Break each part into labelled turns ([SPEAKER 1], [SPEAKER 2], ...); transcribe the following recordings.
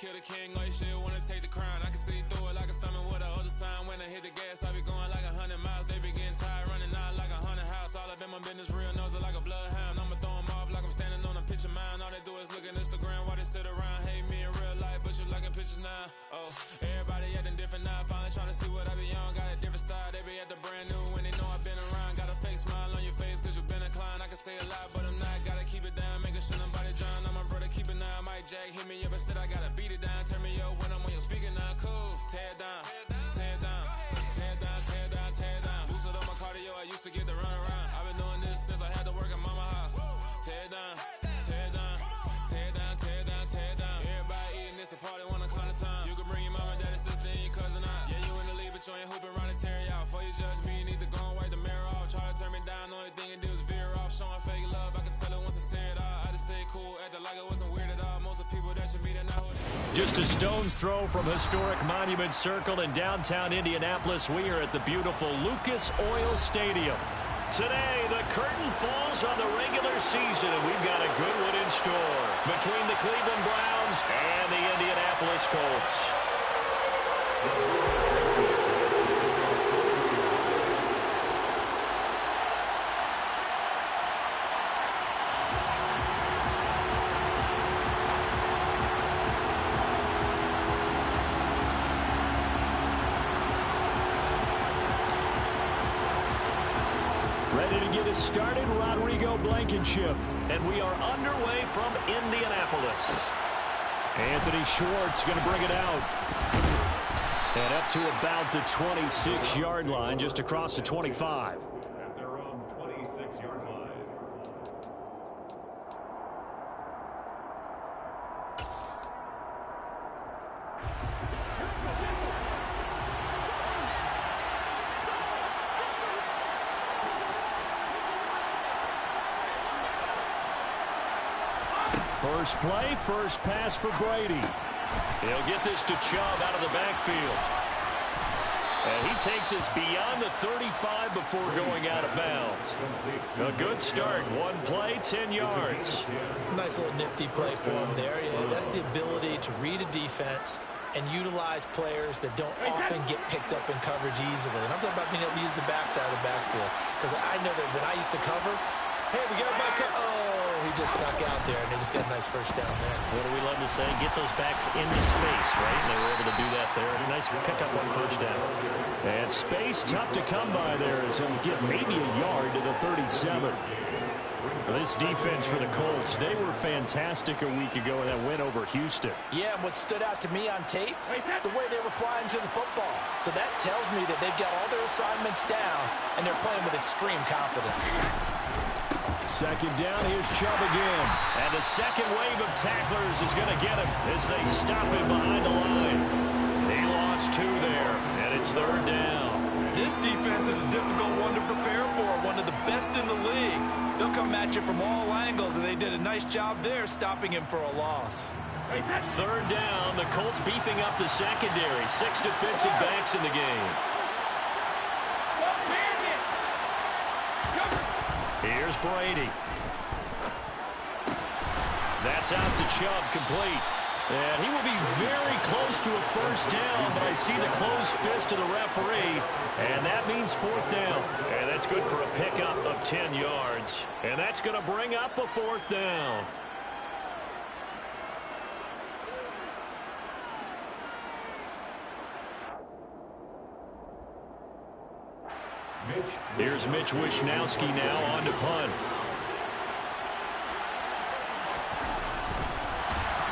[SPEAKER 1] kill the king, like shit, wanna take the crown. I can see through it like a stomach with a other sign. When I hit the gas, I be going like 100 miles. They be getting tired, running out like a haunted house. All up in my business, real nose like a bloodhound. I'ma throw them off like I'm standing on a picture mound. All they do is look at Instagram while they sit around. Hate me in real life, but you liking pictures now. Oh, everybody acting different now. Finally trying to see what I be on. Got a different style, they be at the brand new when they know I've been around. Got a fake smile on your face cause you been inclined. I can say a lot, but I'm not. Gotta keep it down, making sure nobody drown. I'm my brother, keep it now. Mike Jack hit me up and said I gotta beat it down. Turn me up when I'm on your speaker now. Cool, tear it down, tear it down, tear it down, tear it down, tear it down. Boosted up my cardio, I used to get to run around. I've been doing this since I had to work at mama house. Tear it down, tear it down, tear it down, tear it down, tear it down. Everybody eating this a party, one o'clock of time. You can bring your mama, daddy, sister, and your cousin out. Yeah, you in the league, but you ain't hooping around and tear you out. Before you judge me, you need to go and wipe the mirror off. Try to turn me down, the only thing you do is veer off. Showing fake love, I can tell it once I say it all. I just stay cool, acting like it wasn't weird at all. Most of the people that you meet are not who they.
[SPEAKER 2] Just a stone's throw from historic Monument Circle in downtown Indianapolis. We are at the beautiful Lucas Oil Stadium. Today, the curtain falls on the regular season, and we've got a good one in store between the Cleveland Browns and the Indianapolis Colts. Ready to get us started, Rodrigo Blankenship. And we are underway from Indianapolis. Anthony Schwartz going to bring it out. And up to about the 26-yard line, just across the 25.
[SPEAKER 3] At their own 26-yard line.
[SPEAKER 2] First play, first pass for Brady. He'll get this to Chubb out of the backfield. And he takes us beyond the 35 before going out of bounds. A good start. One play, 10 yards.
[SPEAKER 4] Nice little nifty play for him there. Yeah, that's the ability to read a defense and utilize players that don't often get picked up in coverage easily. And I'm talking about being able to use the backside of the backfield. Because I know that when I used to cover, hey, we got my cut. Oh, he just snuck out there, and they just got a nice first down there.
[SPEAKER 2] What do we love to say? Get those backs into space, right? And they were able to do that there. Nice pickup on first down. And space, tough to come by there as he'll get maybe a yard to the 37. So this defense for the Colts, they were fantastic a week ago in that win over Houston.
[SPEAKER 4] Yeah, and what stood out to me on tape, the way they were flying to the football. So that tells me that they've got all their assignments down, and they're playing with extreme confidence.
[SPEAKER 2] Second down, here's Chubb again. And the second wave of tacklers is going to get him as they stop him behind the line. They lost two there, and it's third down.
[SPEAKER 5] This defense is a difficult one to prepare for, one of the best in the league. They'll come at you from all angles, and they did a nice job there stopping him for a loss.
[SPEAKER 2] Third down, the Colts beefing up the secondary. 6 defensive backs in the game. Here's Brady. That's out to Chubb, complete. And he will be very close to a first down, but I see the closed fist of the referee, and that means fourth down. And that's good for a pickup of 10 yards. And that's going to bring up a fourth down. Here's Mitch Wishnowsky now on to punt.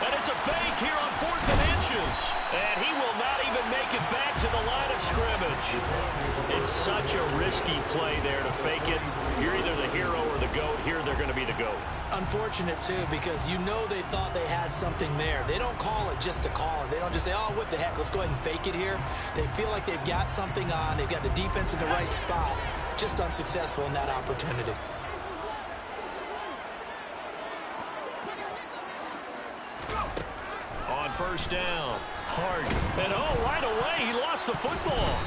[SPEAKER 2] And it's a fake here on 4th and inches. And he will not even make it back to the line of scrimmage. It's such a risky play there to fake it. You're either the hero or the GOAT. Here they're going to be the GOAT.
[SPEAKER 4] Unfortunate, too, because you know they thought they had something there. They don't call it just to call it. They don't just say, oh, what the heck, let's go ahead and fake it here. They feel like they've got something on. They've got the defense in the right spot. Just unsuccessful in that opportunity.
[SPEAKER 2] On first down, Hart. And oh, right away, he lost the football.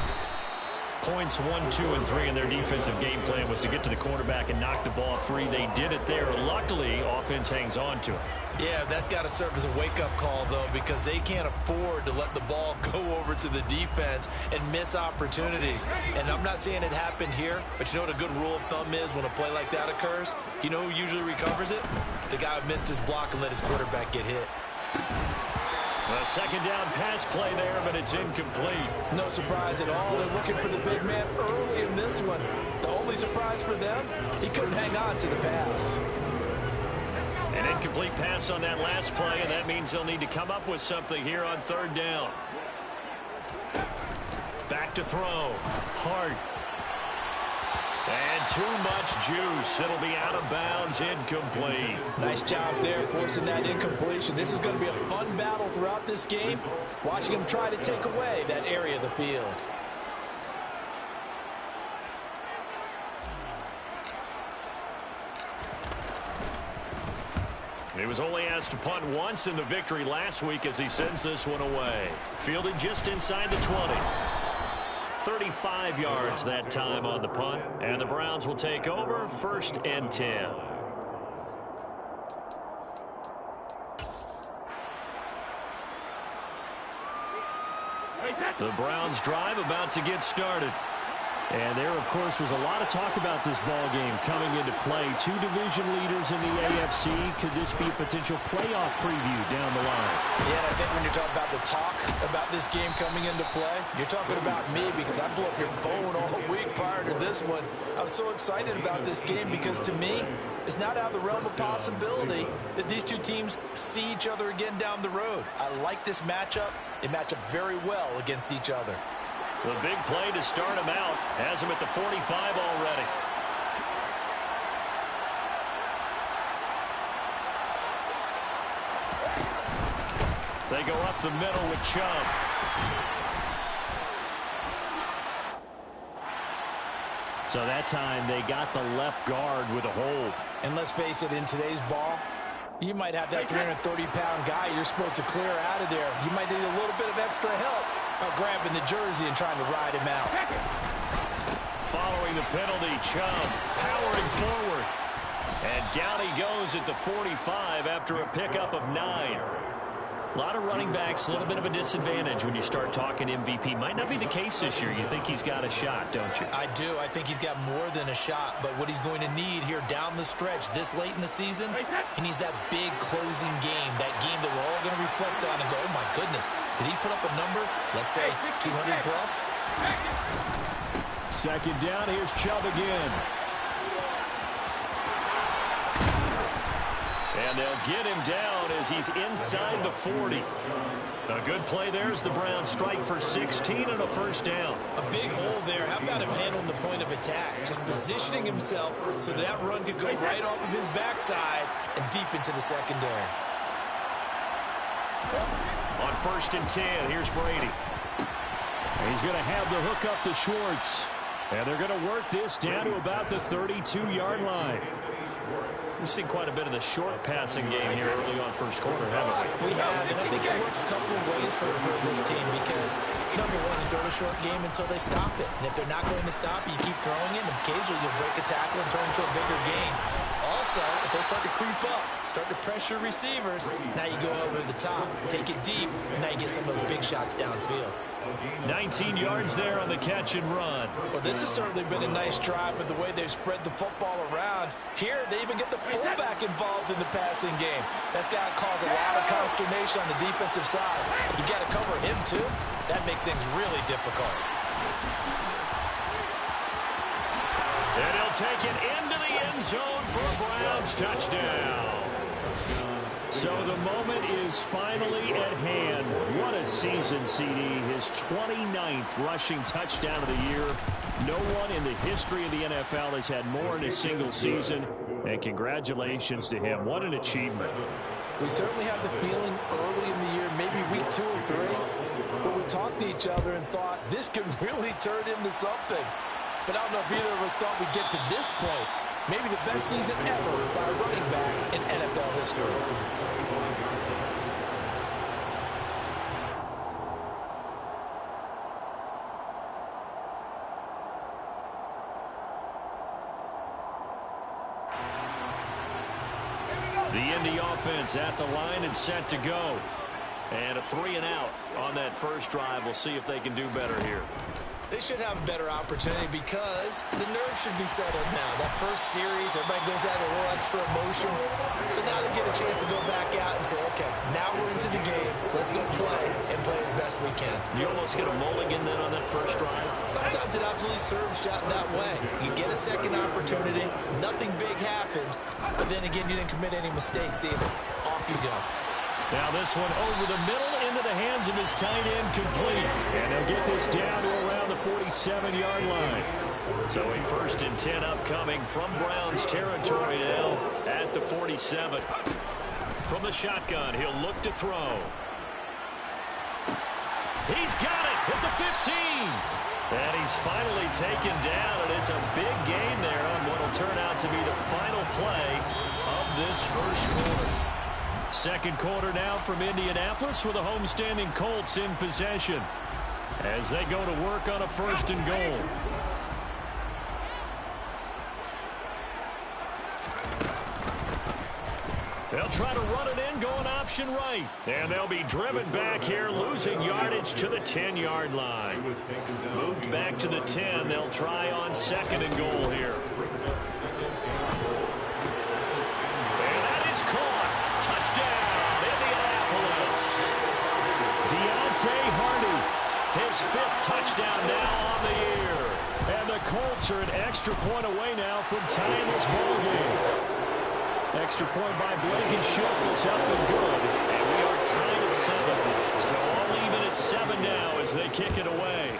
[SPEAKER 2] Points 1, 2, and 3 in their defensive game plan was to get to the quarterback and knock the ball free. They did it there. Luckily, offense hangs on to it.
[SPEAKER 4] Yeah, that's got to serve as a wake-up call, though, because they can't afford to let the ball go over to the defense and miss opportunities. And I'm not saying it happened here, but you know what a good rule of thumb is when a play like that occurs? You know who usually recovers it? The guy who missed his block and let his quarterback get hit.
[SPEAKER 2] A second down pass play there, but it's incomplete.
[SPEAKER 4] No surprise at all. They're looking for the big man early in this one. The only surprise for them, he couldn't hang on to the pass.
[SPEAKER 2] An incomplete pass on that last play, and that means they'll need to come up with something here on third down. Back to throw. Hart. And too much juice. It'll be out of bounds, incomplete.
[SPEAKER 4] Nice job there forcing that incompletion. This is going to be a fun battle throughout this game, watching him try to take away that area of the field.
[SPEAKER 2] He was only asked to punt once in the victory last week as he sends this one away. Fielded just inside the 20. 35 yards that time on the punt. And the Browns will take over 1st and 10. The Browns drive about to get started. And there, of course, was a lot of talk about this ball game coming into play. Two division leaders in the AFC. Could this be a potential playoff preview down the line?
[SPEAKER 4] Yeah, I think when you're talking about the talk about this game coming into play, you're talking about me because I blew up your phone all week prior to this one. I was so excited about this game because, to me, it's not out of the realm of possibility that these two teams see each other again down the road. I like this matchup. They match up very well against each other.
[SPEAKER 2] The big play to start him out has him at the 45 already. They go up the middle with Chubb. So that time they got the left guard with a hold.
[SPEAKER 4] And let's face it, in today's ball, you might have that 330-pound guy you're supposed to clear out of there. You might need a little bit of extra help by grabbing the jersey and trying to ride him out.
[SPEAKER 2] Following the penalty, Chubb powering forward. And down he goes at the 45 after a pickup of 9. A lot of running backs, a little bit of a disadvantage when you start talking MVP. Might not be the case this year. You think he's got a shot, don't you?
[SPEAKER 4] I do. I think he's got more than a shot. But what he's going to need here down the stretch this late in the season, he needs that big closing game, that game that we're all going to reflect on and go, oh, my goodness, did he put up a number, let's say 200 plus?
[SPEAKER 2] Second down, here's Chubb again. And they'll get him down as he's inside the 40. A good play there as the Browns strike for 16 and a first down.
[SPEAKER 4] A big hole there. How about him handling the point of attack? Just positioning himself so that run could go right off of his backside and deep into the secondary.
[SPEAKER 2] On 1st and 10, here's Brady. He's going to have the hook up to Schwartz. And they're going to work this down to about the 32-yard line. We've seen quite a bit of the short passing game here early on first quarter, haven't we?
[SPEAKER 4] We have, and I think it works a couple of ways for this team because, number one, you throw the short game until they stop it. And if they're not going to stop it, you keep throwing it, and occasionally you'll break a tackle and turn into a bigger game. Also, if they start to creep up, start to pressure receivers, now you go over the top, take it deep, and now you get some of those big shots downfield.
[SPEAKER 2] 19 yards there on the catch and run.
[SPEAKER 4] Well, this has certainly been a nice drive with the way they've spread the football around. Here, they even get the fullback involved in the passing game. That's got to cause a lot of consternation on the defensive side. You got to cover him, too. That makes things really difficult.
[SPEAKER 2] And he'll take it into the end zone for a Browns touchdown. So the moment is finally at hand. What a season, CD. His 29th rushing touchdown of the year. No one in the history of the NFL has had more in a single season. And congratulations to him. What an achievement.
[SPEAKER 4] We certainly had the feeling early in the year, maybe week 2 or 3, where we talked to each other and thought this could really turn into something. But I don't know if either of us thought we'd get to this point. Maybe the best season ever by a running back in NFL history.
[SPEAKER 2] The Indy offense at the line and set to go. And a 3-and-out on that first drive. We'll see if they can do better here.
[SPEAKER 4] They should have a better opportunity because the nerves should be settled now. That first series, everybody goes out with a little extra emotion. So now they get a chance to go back out and say, okay, now we're into the game. Let's go play and play as best we can.
[SPEAKER 2] You almost get a mulligan then on that first drive?
[SPEAKER 4] Sometimes it absolutely serves that way. You get a second opportunity. Nothing big happened. But then again, you didn't commit any mistakes either. Off you go.
[SPEAKER 2] Now this one over the middle into the hands of his tight end, complete. And they'll get this down to around the 47-yard line. So a 1st and 10 upcoming from Browns territory now at the 47. From the shotgun, he'll look to throw. He's got it at the 15. And he's finally taken down, and it's a big gain there on what will turn out to be the final play of this first quarter. Second quarter now from Indianapolis with the homestanding Colts in possession as they go to work on a 1st and goal. They'll try to run it in, going option right. And they'll be driven back here, losing yardage to the 10-yard line. Moved back to the 10. They'll try on 2nd and goal here. And that is caught. Touchdown, Indianapolis. Deontay Hardy, his 5th touchdown now on the year. And the Colts are an extra point away now from tying this ball game. Extra point by Blankenship is up and good. And we are tied at 7. So all even at 7 now as they kick it away.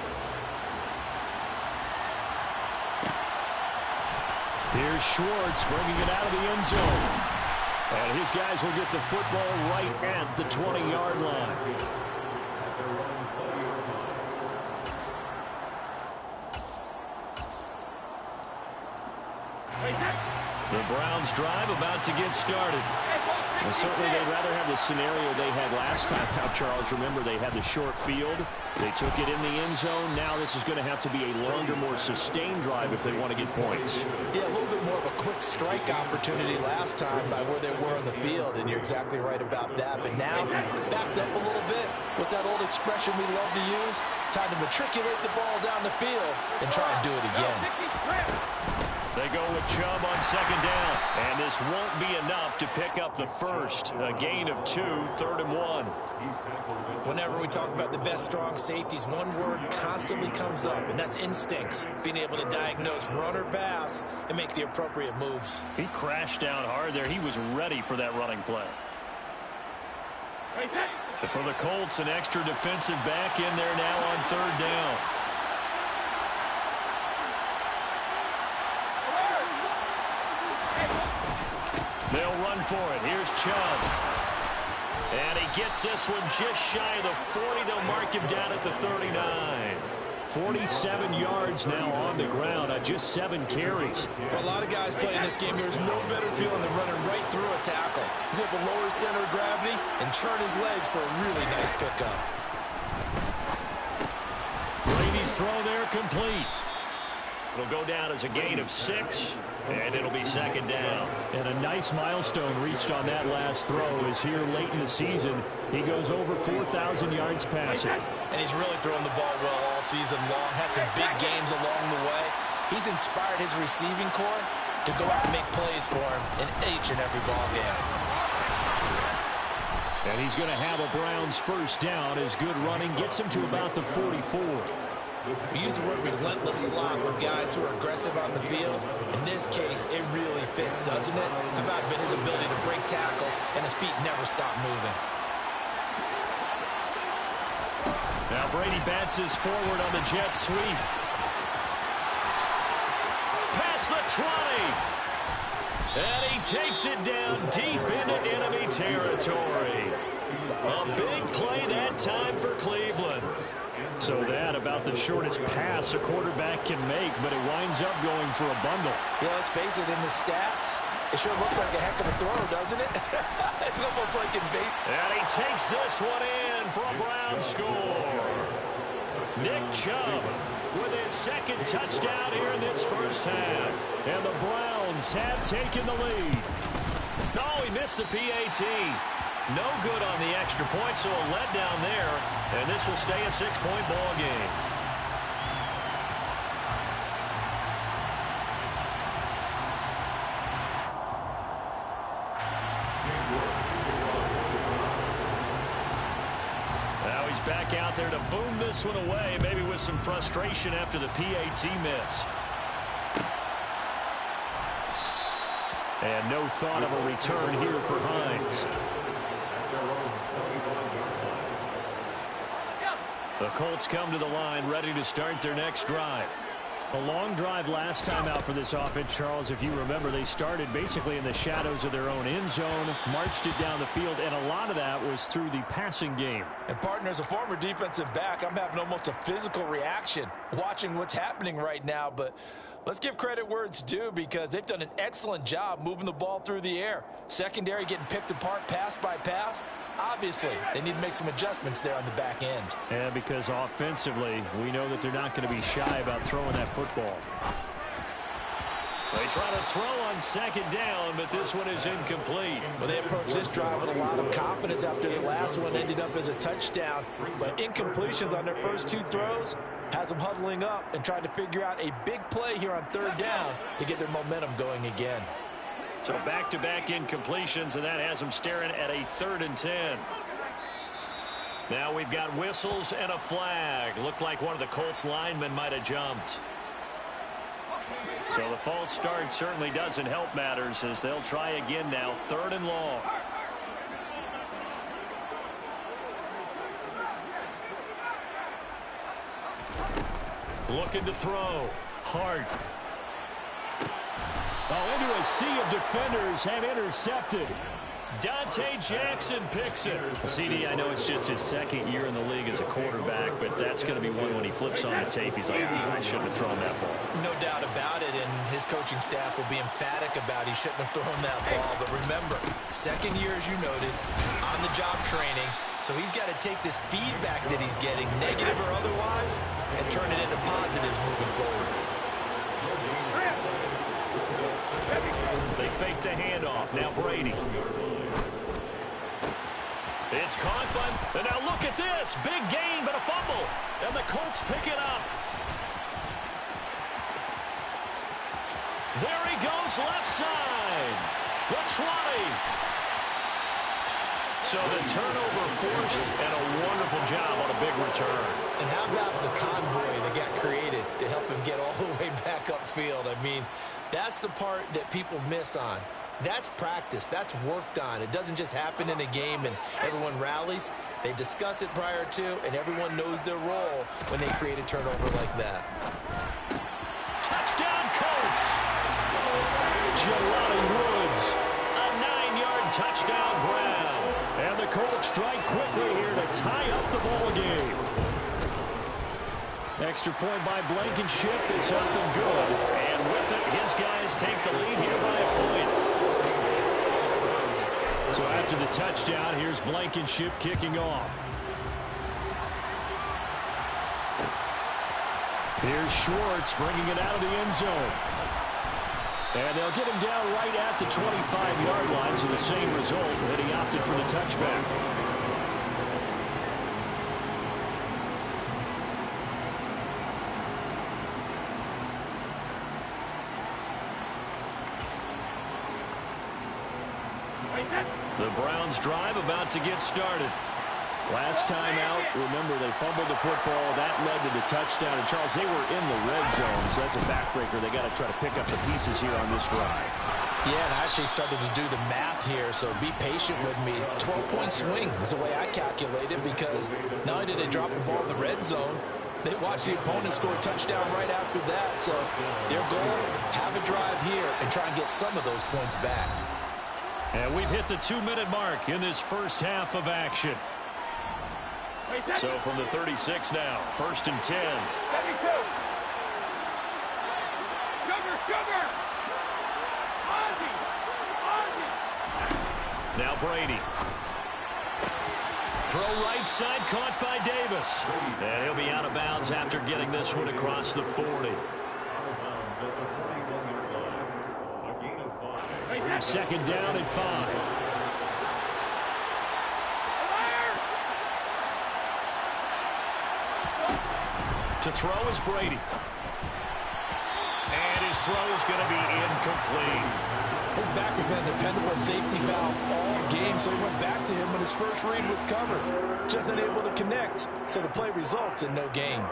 [SPEAKER 2] Here's Schwartz bringing it out of the end zone. And his guys will get the football right at the 20-yard line. The Browns drive about to get started. Well, certainly they'd rather have the scenario they had last time out, Charles. Remember, they had the short field. They took it in the end zone. Now this is going to have to be a longer, more sustained drive if they want to get points.
[SPEAKER 4] Yeah, a little bit more of a quick strike opportunity last time by where they were on the field, and you're exactly right about that. But now, backed up a little bit. What's that old expression we love to use? Time to matriculate the ball down the field and try and do it again.
[SPEAKER 2] They go with Chubb on 2nd down. And this won't be enough to pick up the first. A gain of 2, 3rd and 1.
[SPEAKER 4] Whenever we talk about the best strong safeties, one word constantly comes up, and that's instincts. Being able to diagnose run or pass and make the appropriate moves.
[SPEAKER 2] He crashed down hard there. He was ready for that running play. For the Colts, an extra defensive back in there now on 3rd down. They'll run for it. Here's Chubb. And he gets this one just shy of the 40. They'll mark him down at the 39. 47 yards now on the ground on just 7 carries.
[SPEAKER 4] For a lot of guys playing this game, there's no better feeling than running right through a tackle. He's able to lower his center of gravity and churn his legs for a really nice pickup.
[SPEAKER 2] Brady's throw there complete. It'll go down as a gain of 6, and it'll be 2nd down. And a nice milestone reached on that last throw is here late in the season. He goes over 4,000 yards passing.
[SPEAKER 4] And he's really throwing the ball well all season long. Had some big games along the way. He's inspired his receiving corps to go out and make plays for him in each and every ball game.
[SPEAKER 2] And he's going to have a Browns 1st down as good running gets him to about the 44.
[SPEAKER 4] We use the word relentless a lot with guys who are aggressive on the field. In this case, it really fits, doesn't it? How about his ability to break tackles and his feet never stop moving?
[SPEAKER 2] Now Brady bats his forward on the jet sweep. Past the 20. And he takes it down deep into enemy territory. A big play that time for Cleveland. So that about the shortest pass a quarterback can make, but it winds up going for a bundle.
[SPEAKER 4] Yeah, let's face it, in the stats, it sure looks like a heck of a throw, doesn't it? It's almost like in base.
[SPEAKER 2] And he takes this one in for a Browns score. Nick Chubb with his 2nd touchdown here in this 1st half. And the Browns have taken the lead. Oh, he missed the PAT. No good on the extra point, so a letdown there, and this will stay a 6-point ball game. Now he's back out there to boom this one away, maybe with some frustration after the PAT miss. And no thought of a return here for Hines. The Colts come to the line, ready to start their next drive. A long drive last time out for this offense, Charles. If you remember, they started basically in the shadows of their own end zone, marched it down the field, and a lot of that was through the passing game.
[SPEAKER 4] And, partner, as a former defensive back, I'm having almost a physical reaction watching what's happening right now. But let's give credit where it's due, because they've done an excellent job moving the ball through the air. Secondary getting picked apart pass by pass. Obviously, they need to make some adjustments there on the back end.
[SPEAKER 2] And because offensively, we know that they're not going to be shy about throwing that football. They try to throw on second down, but this one is incomplete.
[SPEAKER 4] Well, they approached this drive with a lot of confidence after the last one ended up as a touchdown. But incompletions on their first two throws has them huddling up and trying to figure out a big play here on third down to get their momentum going again.
[SPEAKER 2] So back-to-back incompletions, and that has them staring at a 3rd and 10. Now we've got whistles and a flag. Looked like one of the Colts linemen might have jumped. So the false start certainly doesn't help matters, as they'll try again now, 3rd and long. Looking to throw. Hart. Oh, into a sea of defenders and intercepted. Dante Jackson picks it. CD, I know it's just his 2nd year in the league as a quarterback, but that's going to be one when he flips on the tape. He's like, I shouldn't have thrown that ball.
[SPEAKER 4] No doubt about it, and his coaching staff will be emphatic about he shouldn't have thrown that ball. But remember, 2nd year, as you noted, on-the-job training. So he's got to take this feedback that he's getting, negative or otherwise, and turn it into positives moving forward.
[SPEAKER 2] They fake the handoff. Now Brady. It's caught by, and now look at this. Big gain, but a fumble. And the Colts pick it up. There he goes, left side. The 20. So the turnover forced, and a wonderful job on a big return.
[SPEAKER 4] And how about the convoy that got created to help him get all the way back upfield? I mean, that's the part that people miss on. That's practice. That's worked on. It doesn't just happen in a game and everyone rallies. They discuss it prior to, and everyone knows their role when they create a turnover like that.
[SPEAKER 2] Touchdown, Colts! Jelani Woods, a 9-yard touchdown grab. And the Colts strike quickly here to tie up the ball game. Extra point by Blankenship is up and good. And with it, his guys take the lead here by a point. So after the touchdown, here's Blankenship kicking off. Here's Schwartz bringing it out of the end zone. And they'll get him down right at the 25-yard line, so the same result that he opted for the touchback. The Browns drive about to get started. Last time out, remember, they fumbled the football. That led to the touchdown. And, Charles, they were in the red zone, so that's a backbreaker. They got to try to pick up the pieces here on this drive.
[SPEAKER 4] Yeah, and I actually started to do the math here, so be patient with me. 12-point swing is the way I calculated, because not only did they drop the ball in the red zone, they watched the opponent score a touchdown right after that. So their goal, have a drive here and try and get some of those points back.
[SPEAKER 2] And we've hit the 2-minute mark in this first half of action. So from the 36 now, 1st and 10. Now Brady. Throw right side, caught by Davis. And he'll be out of bounds after getting this one across the 40. Second down and 5. To throw is Brady. And his throw is going to be incomplete.
[SPEAKER 6] His back has been a dependable safety valve all game, so he went back to him when his first read was covered. Just unable to connect, so the play results in no gain.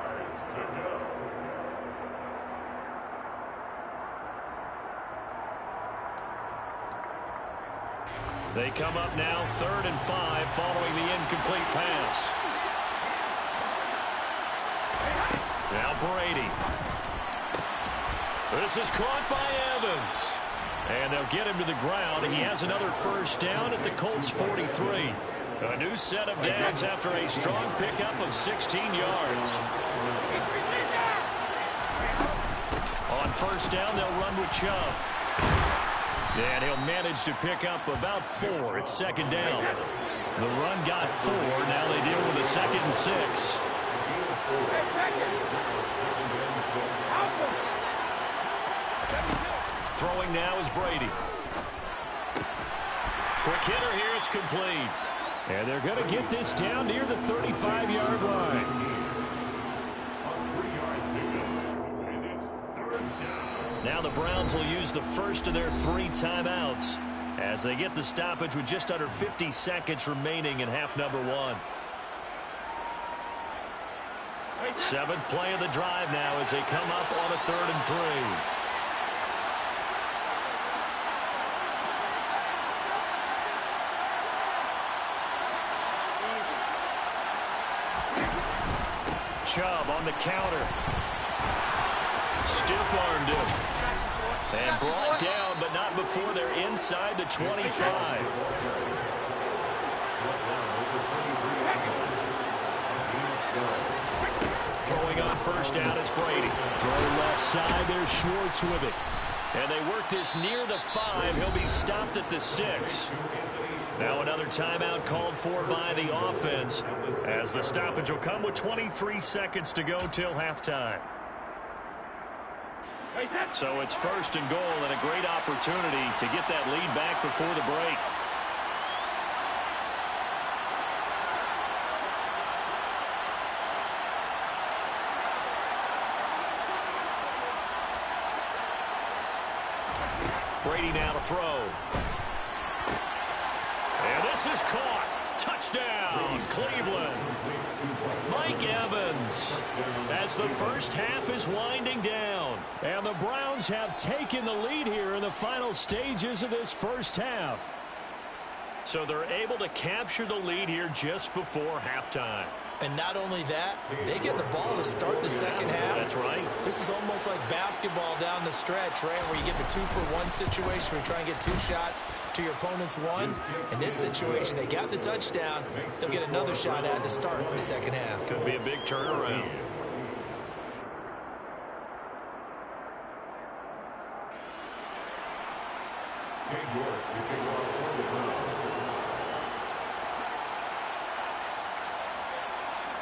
[SPEAKER 2] They come up now 3rd and 5 following the incomplete pass. Now Brady. This is caught by Evans. And they'll get him to the ground. He has another first down at the Colts 43. A new set of downs after a strong pickup of 16 yards. On first down, they'll run with Chubb. And he'll manage to pick up about 4 at second down. The run got 4. Now they deal with a 2nd and 6. Throwing now is Brady. Quick hitter here. It's complete. And they're going to get this down near the 35-yard line. Now the Browns will use the first of their 3 timeouts as they get the stoppage with just under 50 seconds remaining in half number 1. 7th play of the drive now as they come up on a 3rd and 3. Chubb on the counter. Stiff-armed him. And brought down, but not before they're inside the 25. Throwing on first down is Brady. Throw left side, there's Schwartz with it. And they work this near the 5. He'll be stopped at the 6. Now another timeout called for by the offense as the stoppage will come with 23 seconds to go till halftime. So it's 1st and goal and a great opportunity to get that lead back before the break. Brady now to throw. And this is caught. Touchdown, Cleveland. Mike Evans as the first half is winding down. And the Browns have taken the lead here in the final stages of this first half. So they're able to capture the lead here just before halftime.
[SPEAKER 4] And not only that, they get the ball to start the second half.
[SPEAKER 2] That's right.
[SPEAKER 4] This is almost like basketball down the stretch, right, where you get the 2-for-1 situation where you try and get 2 shots to your opponent's 1. In this situation, they got the touchdown. They'll get another shot at to start the second half.
[SPEAKER 2] Could be a big turnaround.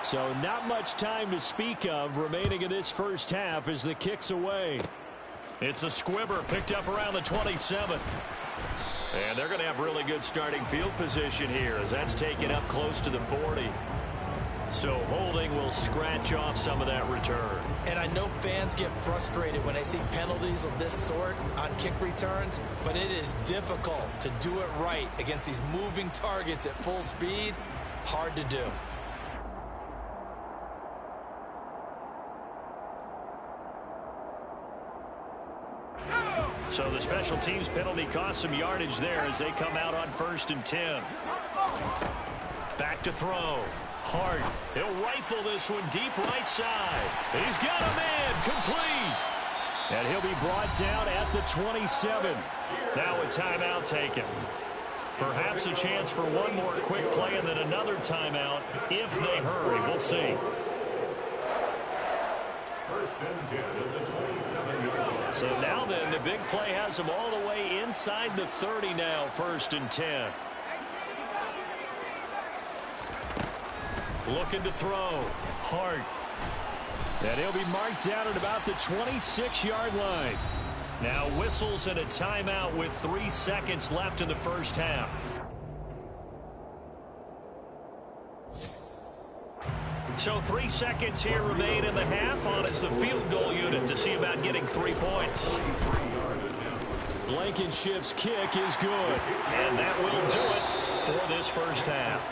[SPEAKER 2] So not much time to speak of remaining in this first half as the kick's away. It's a squibber picked up around the 27. And they're going to have really good starting field position here as that's taken up close to the 40. So holding will scratch off some of that return.
[SPEAKER 4] And I know fans get frustrated when they see penalties of this sort on kick returns, but it is difficult to do it right against these moving targets at full speed. Hard to do.
[SPEAKER 2] So the special teams penalty cost some yardage there as they come out on 1st and 10. Back to throw. Hart. He'll rifle this one deep right side. He's got a man complete. And he'll be brought down at the 27. Now a timeout taken. Perhaps a chance for one more quick play and then another timeout if they hurry. We'll see.
[SPEAKER 3] 1st and 10 at the 27-yard line.
[SPEAKER 2] So now then, the big play has them all the way inside the 30 now, 1st and 10. Looking to throw. Hart. And he'll be marked down at about the 26-yard line. Now whistles and a timeout with 3 seconds left in the first half. So 3 seconds here remain in the half. On is the field goal unit to see about getting 3 points. Blankenship's kick is good. And that will do it for this first half.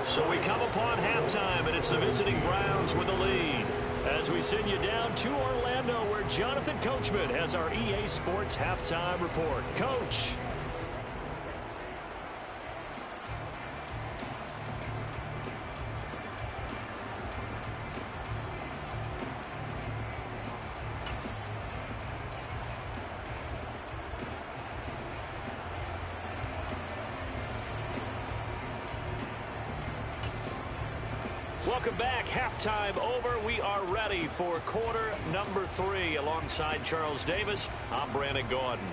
[SPEAKER 2] So we come upon halftime, and it's the visiting Browns with the lead. As we send you down to Orlando, where Jonathan Coachman has our EA Sports halftime report. Coach. Welcome back. Halftime over. We are ready for quarter number 3. Alongside Charles Davis, I'm Brandon Gordon.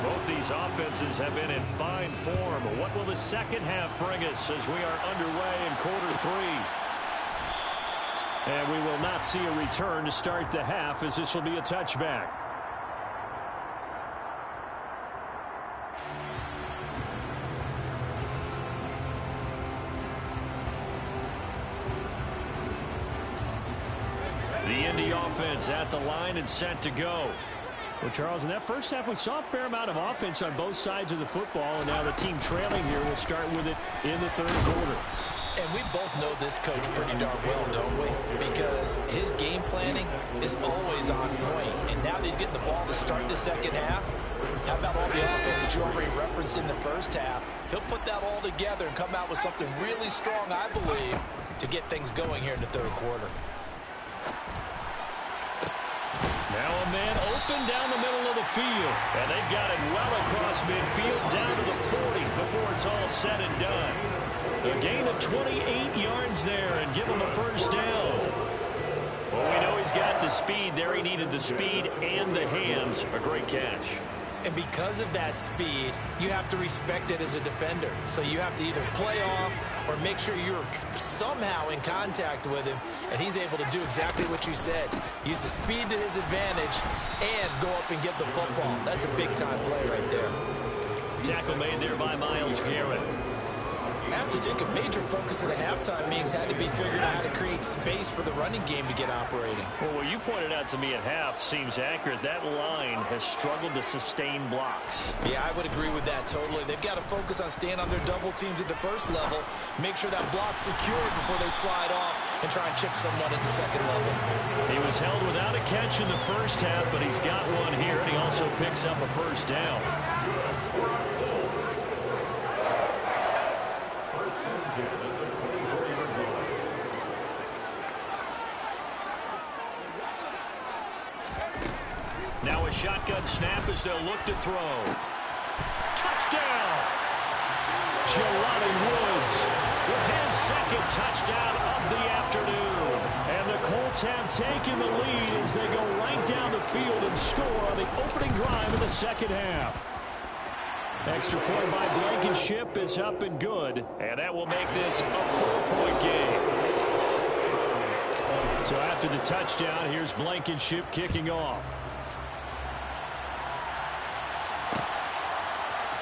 [SPEAKER 2] Both these offenses have been in fine form. What will the second half bring us as we are underway in quarter 3? And we will not see a return to start the half, as this will be a touchback. The Indy offense at the line and set to go. Well, Charles, in that first half, we saw a fair amount of offense on both sides of the football, and now the team trailing here will start with it in the third quarter.
[SPEAKER 4] And we both know this coach pretty darn well, don't we? Because his game planning is always on point. And now that he's getting the ball to start the second half, how about all the offense that you already referenced in the first half? He'll put that all together and come out with something really strong, I believe, to get things going here in the third quarter.
[SPEAKER 2] Now a man open down the middle of the field. And they've got it well across midfield down to the 40 before it's all said and done. A gain of 28 yards there and give him a first down. Well, we know he's got the speed there. He needed the speed and the hands. A great catch.
[SPEAKER 4] And because of that speed, you have to respect it as a defender. So you have to either play off or make sure you're somehow in contact with him, and he's able to do exactly what you said. Use the speed to his advantage and go up and get the football. That's a big-time play right there.
[SPEAKER 2] Tackle made there by Myles Garrett.
[SPEAKER 4] I have to think a major focus of the halftime meetings had to be figuring out how to create space for the running game to get operating.
[SPEAKER 2] Well, what you pointed out to me at half seems accurate. That line has struggled to sustain blocks.
[SPEAKER 4] Yeah, I would agree with that totally. They've got to focus on staying on their double teams at the first level, make sure that block's secured before they slide off and try and chip someone at the second level.
[SPEAKER 2] He was held without a catch in the first half, but he's got one here, and he also picks up a first down. Now a shotgun snap as they'll look to throw. Touchdown! Jelani Woods with his second touchdown of the afternoon. And the Colts have taken the lead as they go right down the field and score on the opening drive of the second half. Extra point by Blankenship is up and good, and that will make this a 4-point game. So after the touchdown, here's Blankenship kicking off.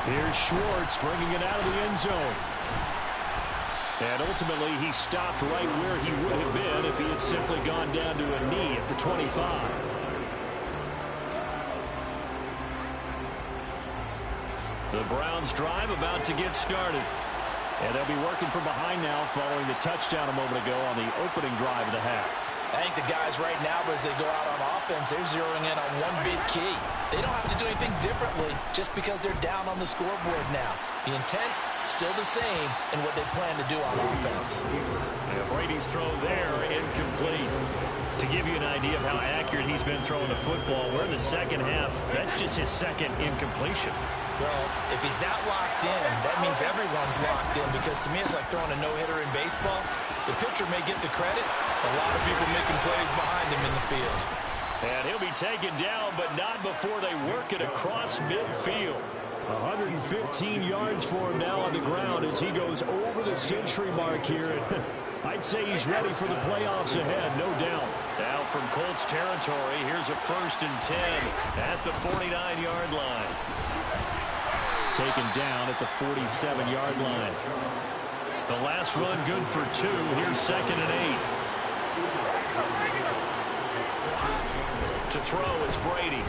[SPEAKER 2] Here's Schwartz bringing it out of the end zone. And ultimately, he stopped right where he would have been if he had simply gone down to a knee at the 25. The Browns drive about to get started. And they'll be working from behind now following the touchdown a moment ago on the opening drive of the half.
[SPEAKER 4] I think the guys right now, as they go out on offense, they're zeroing in on one big key. They don't have to do anything differently just because they're down on the scoreboard now. The intent, still the same in what they plan to do on offense.
[SPEAKER 2] Yeah, Brady's throw there, incomplete. To give you an idea of how accurate he's been throwing the football, we're in the second half. That's just his second incompletion.
[SPEAKER 4] Well, if he's not locked in, that means everyone's locked in, because to me it's like throwing a no-hitter in baseball. The pitcher may get the credit, a lot of people making plays behind him in the field.
[SPEAKER 2] And he'll be taken down, but not before they work it across midfield. 115 yards for him now on the ground as he goes over the century mark here. I'd say he's ready for the playoffs ahead, no doubt. Now from Colts territory, here's a 1st and 10 at the 49-yard line. Taken down at the 47-yard line. The last run good for 2. Here's 2nd and 8. To throw is Brady.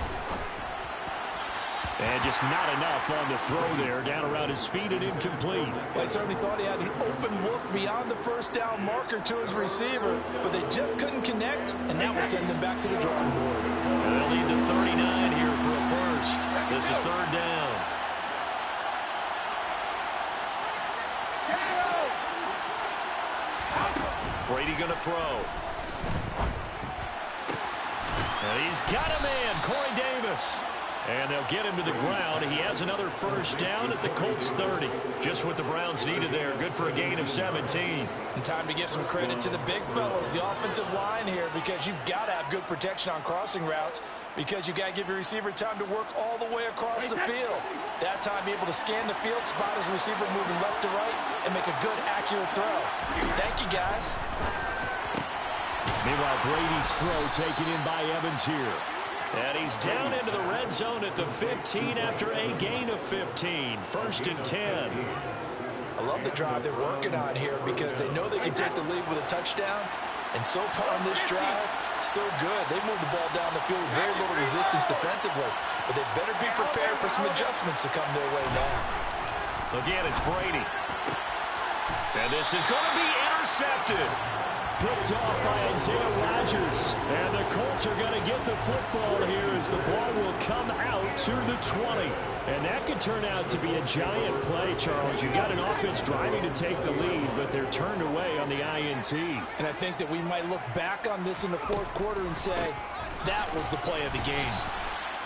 [SPEAKER 2] And just not enough on the throw there. Down around his feet and incomplete.
[SPEAKER 6] Well, I certainly thought he had an open look beyond the first down marker to his receiver, but they just couldn't connect, and that will send them back to the drawing board.
[SPEAKER 2] They'll lead the 39 here for a first. This is 3rd down. Brady going to throw. And he's got a man, Corey Davis. And they'll get him to the ground. He has another 1st down at the Colts 30. Just what the Browns needed there. Good for a gain of 17.
[SPEAKER 6] And time to give some credit to the big fellows, the offensive line here, because you've got to have good protection on crossing routes, because you've got to give your receiver time to work all the way across the field. That time, be able to scan the field, spot his receiver moving left to right, and make a good, accurate throw. Thank you, guys.
[SPEAKER 2] Meanwhile, Brady's throw taken in by Evans here. And he's down into the red zone at the 15 after a gain of 15. 1st and 10.
[SPEAKER 6] I love the drive they're working on here because they know they can take the lead with a touchdown. And so far on this drive, so good. They moved the ball down the field with very little resistance defensively. But they better be prepared for some adjustments to come their way now.
[SPEAKER 2] Again, it's Brady. And this is going to be intercepted. Picked off by Isaiah Rodgers. And the Colts are going to get the football here as the ball will come out to the 20. And that could turn out to be a giant play, Charles. You got an offense driving to take the lead, but they're turned away on the INT.
[SPEAKER 6] And I think that we might look back on this in the 4th quarter and say, that was the play of the game.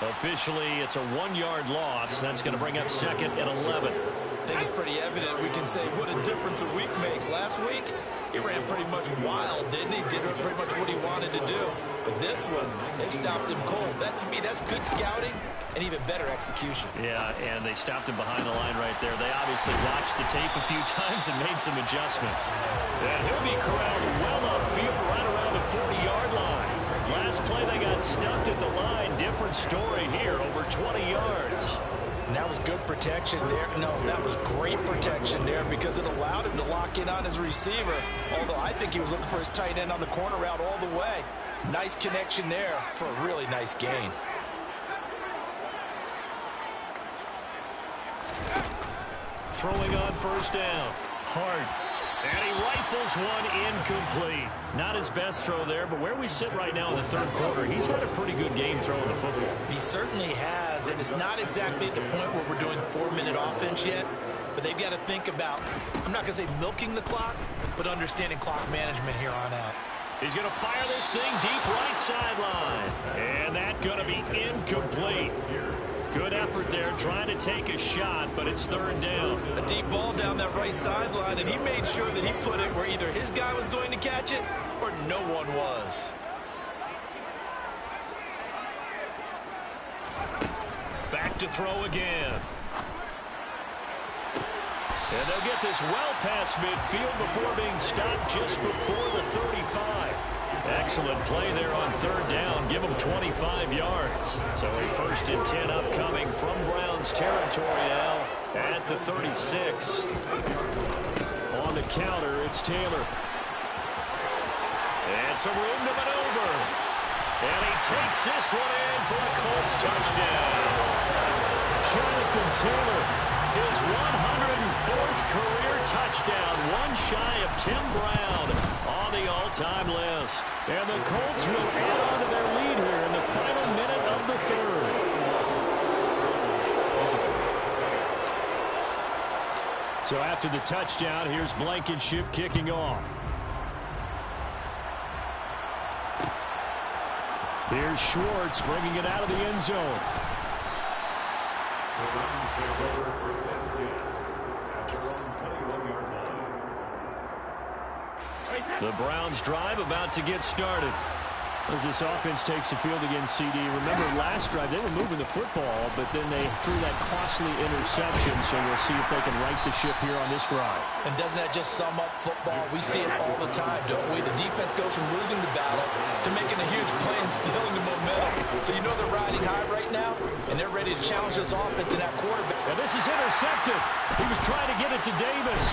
[SPEAKER 2] Officially, it's a 1-yard loss. That's going to bring up 2nd and 11.
[SPEAKER 5] I think it's pretty evident. We can say what a difference a week makes. Last week, he ran pretty much wild, didn't he? Did pretty much what he wanted to do. But this one, they stopped him cold. That, to me, that's good scouting and even better execution.
[SPEAKER 2] Yeah, and they stopped him behind the line right there. They obviously watched the tape a few times and made some adjustments. And he'll be corralled well upfield right around the 40-yard line. Last play, they got stuffed at the line. Different story here, over 20 yards.
[SPEAKER 6] And that was good protection there. No, that was great protection there because it allowed him to lock in on his receiver. Although I think he was looking for his tight end on the corner route all the way. Nice connection there for a really nice gain.
[SPEAKER 2] Throwing on 1st down. Hart. And he rifles one incomplete. Not his best throw there, but where we sit right now in the 3rd quarter, he's had a pretty good game throwing the football.
[SPEAKER 4] He certainly has, and it's not exactly at the point where we're doing 4-minute offense yet, but they've got to think about, I'm not going to say milking the clock, but understanding clock management here on out.
[SPEAKER 2] He's going to fire this thing deep right sideline. And that's going to be incomplete. Good effort there trying to take a shot, but it's 3rd down.
[SPEAKER 5] A deep ball down that right sideline, and he made sure that he put it where either his guy was going to catch it or no one was.
[SPEAKER 2] Back to throw again. And they'll get this well past midfield before being stopped just before the 35. Excellent play there on 3rd down. Give them 25 yards. So a 1st and 10 upcoming from Browns territory now at the 36. On the counter, it's Taylor. And some room to maneuver. And he takes this one in for a Colts touchdown. Jonathan Taylor, his 104th career touchdown, one shy of Tim Brown on the all-time list. And the Colts will add on to their lead here in the final minute of the 3rd. So after the touchdown, here's Blankenship kicking off. Here's Schwartz bringing it out of the end zone.
[SPEAKER 3] The Browns take over 1st and 10 at their own 21-yard line.
[SPEAKER 2] The Browns drive about to get started. As this offense takes the field against CD. Remember, last drive, they were moving the football, but then they threw that costly interception, so we'll see if they can right the ship here on this drive.
[SPEAKER 4] And doesn't that just sum up football? We see it all the time, don't we? The defense goes from losing the battle to making a huge play and stealing the momentum. So you know they're riding high right now, and they're ready to challenge this offense and that quarterback.
[SPEAKER 2] And this is intercepted. He was trying to get it to Davis.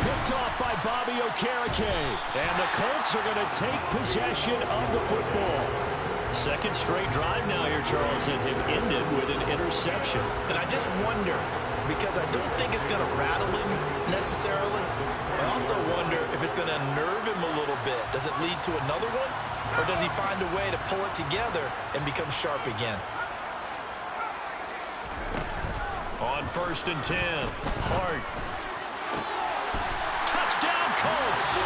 [SPEAKER 2] Picked off by Bobby Okereke. And the Colts are going to take possession of the football. Second straight drive now here, Charles, that have ended with an interception.
[SPEAKER 7] And I just wonder, because I don't think it's going to rattle him necessarily. I also wonder if it's going to unnerve him a little bit. Does it lead to another one? Or does he find a way to pull it together and become sharp again?
[SPEAKER 2] On 1st and 10, Hart. Touchdown, Colts!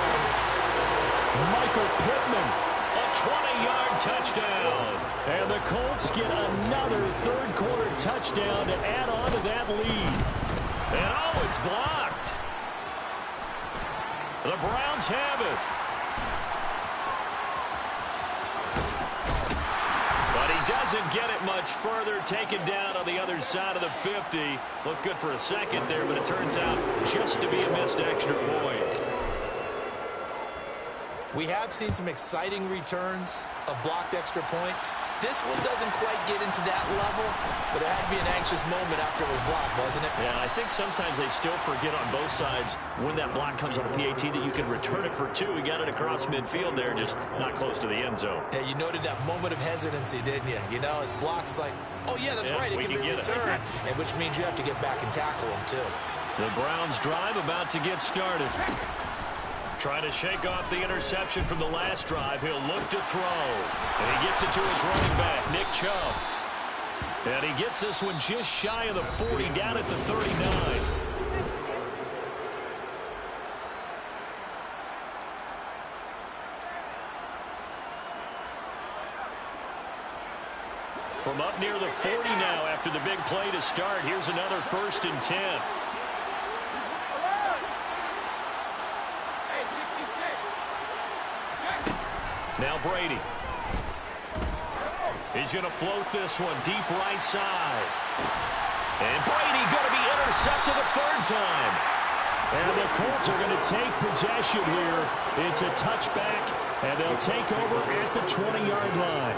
[SPEAKER 2] Michael Pittman, a 20-yard touchdown. And the Colts get another third-quarter touchdown to add on to that lead. And oh, it's blocked. The Browns have it. But he doesn't get it much further, taken down on the other side of the 50. Looked good for a second there, but it turns out just to be a missed extra point.
[SPEAKER 4] We have seen some exciting returns of blocked extra points. This one doesn't quite get into that level, but there had to be an anxious moment after it was blocked, wasn't it?
[SPEAKER 2] Yeah, I think sometimes they still forget on both sides when that block comes on a PAT that you can return it for two. He got it across midfield there, just not close to the end zone.
[SPEAKER 4] Yeah, you noted that moment of hesitancy, didn't you? You know, his block's like, oh, yeah, that's right, it can be returned, and which means you have to get back and tackle him, too.
[SPEAKER 2] The Browns drive about to get started. Trying to shake off the interception from the last drive. He'll look to throw. And he gets it to his running back, Nick Chubb. And he gets this one just shy of the 40, down at the 39. From up near the 40 now after the big play to start. Here's another 1st and 10. Now Brady. He's going to float this one deep right side. And Brady going to be intercepted a third time. And the Colts are going to take possession here. It's a touchback, and they'll take over at the 20-yard line.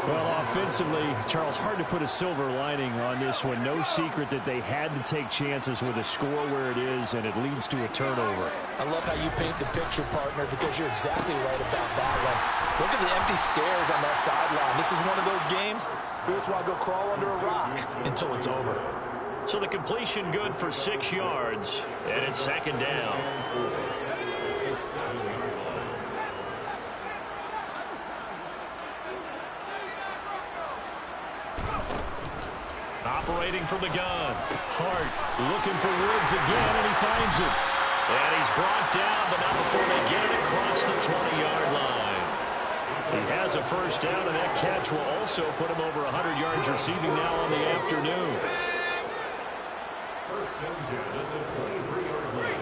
[SPEAKER 2] Well, offensively, Charles, hard to put a silver lining on this one. No secret that they had to take chances with a score where it is, and it leads to a turnover.
[SPEAKER 4] I love how you paint the picture, partner, because you're exactly right about that one. Look at the empty stairs on that sideline. This is one of those games you just want to go crawl under a rock until it's over.
[SPEAKER 2] So the completion good for 6 yards, and it's 2nd down. Operating from the gun. Hart looking for Woods again, and he finds it. And he's brought down, but not before they get it across the 20-yard line. He has a 1st down, and that catch will also put him over 100 yards receiving now on the afternoon.
[SPEAKER 3] 1st and 10 at the 23-yard line.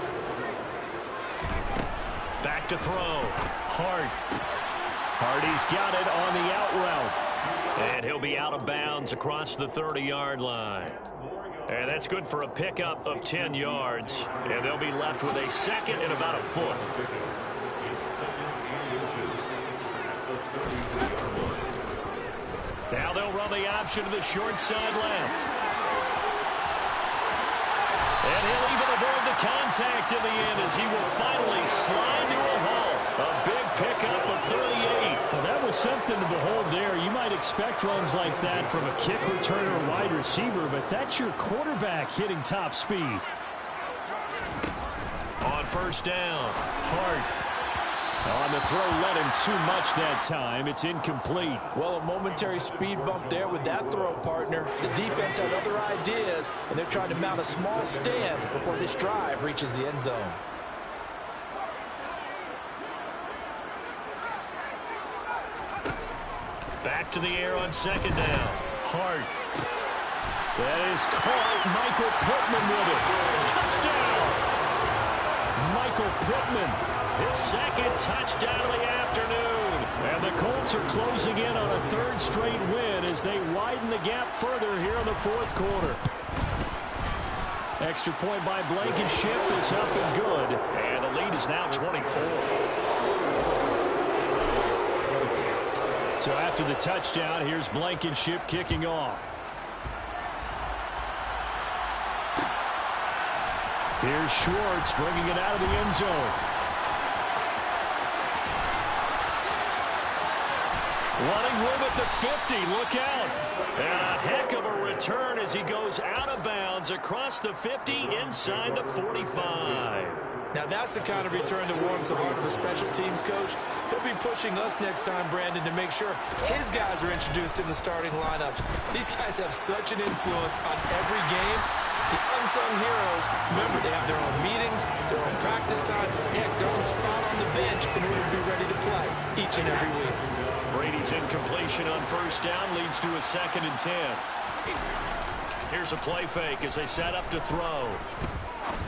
[SPEAKER 2] Back to throw. Hart. Hardy's got it on the out route. And he'll be out of bounds across the 30-yard line. And that's good for a pickup of 10 yards. And they'll be left with a 2nd and about a foot.
[SPEAKER 3] It's 2nd and inches at the 33-yard line.
[SPEAKER 2] Now they'll run the option to the short side left. And he'll even avoid the contact in the end as he will finally slide to a halt. A big pickup of 38. Well, that was something to behold there. You might expect runs like that from a kick returner or wide receiver, but that's your quarterback hitting top speed. On 1st down, Hart. On the throw, led him too much that time. It's incomplete.
[SPEAKER 4] Well, a momentary speed bump there with that throw, partner. The defense had other ideas, and they're trying to mount a small stand before this drive reaches the end zone.
[SPEAKER 2] Back to the air on 2nd down. Hart. That is caught. Michael Pittman with it. Touchdown! Michael Pittman, his 2nd touchdown of the afternoon. And the Colts Colts are closing in on a third straight win as they widen the gap further here in the fourth quarter. Extra point by Blankenship is up and good. And the lead is now 24. So after the touchdown, here's Blankenship kicking off. Here's Schwartz bringing it out of the end zone. Running room at the 50. Look out. And a heck of a return as he goes out of bounds across the 50 inside the 45.
[SPEAKER 4] Now that's the kind of return that warms the heart of a special teams coach. He'll be pushing us next time, Brandon, to make sure his guys are introduced to the starting lineups. These guys have such an influence on every game. The unsung heroes, remember, they have their own meetings, their own practice time, heck, their own spot on the bench in order to be ready to play each and every week.
[SPEAKER 2] Brady's incompletion on first down leads to a 2nd and 10. Here's a play fake as they set up to throw.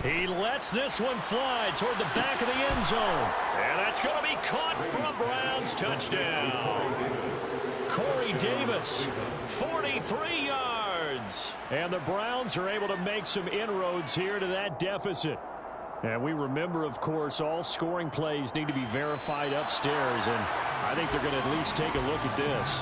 [SPEAKER 2] He lets this one fly toward the back of the end zone. And that's going to be caught for a Browns touchdown. Corey Davis, 43 yards. And the Browns are able to make some inroads here to that deficit. And we remember, of course, all scoring plays need to be verified upstairs. And I think they're going to at least take a look at this.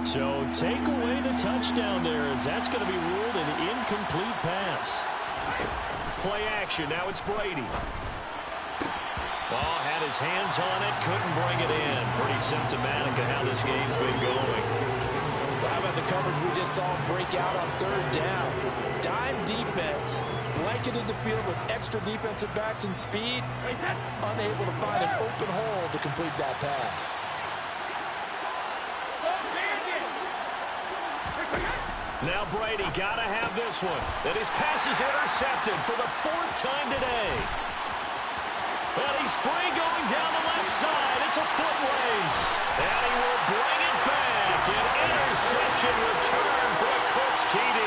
[SPEAKER 2] So take away the touchdown there as that's going to be ruled an incomplete pass. Play action. Now it's Brady. Ball had his hands on it. Couldn't bring it in. Pretty symptomatic of how this game's been going.
[SPEAKER 6] Well, how about the coverage we just saw break out on third down? Dime defense. Blanketed the field with extra defensive backs and speed. Unable to find an open hole to complete that pass.
[SPEAKER 2] Now Brady got to have this one. And his pass is intercepted for the 4th time today. And he's free going down the left side. It's a foot race. And he will bring it back. An interception return for the Colts TD.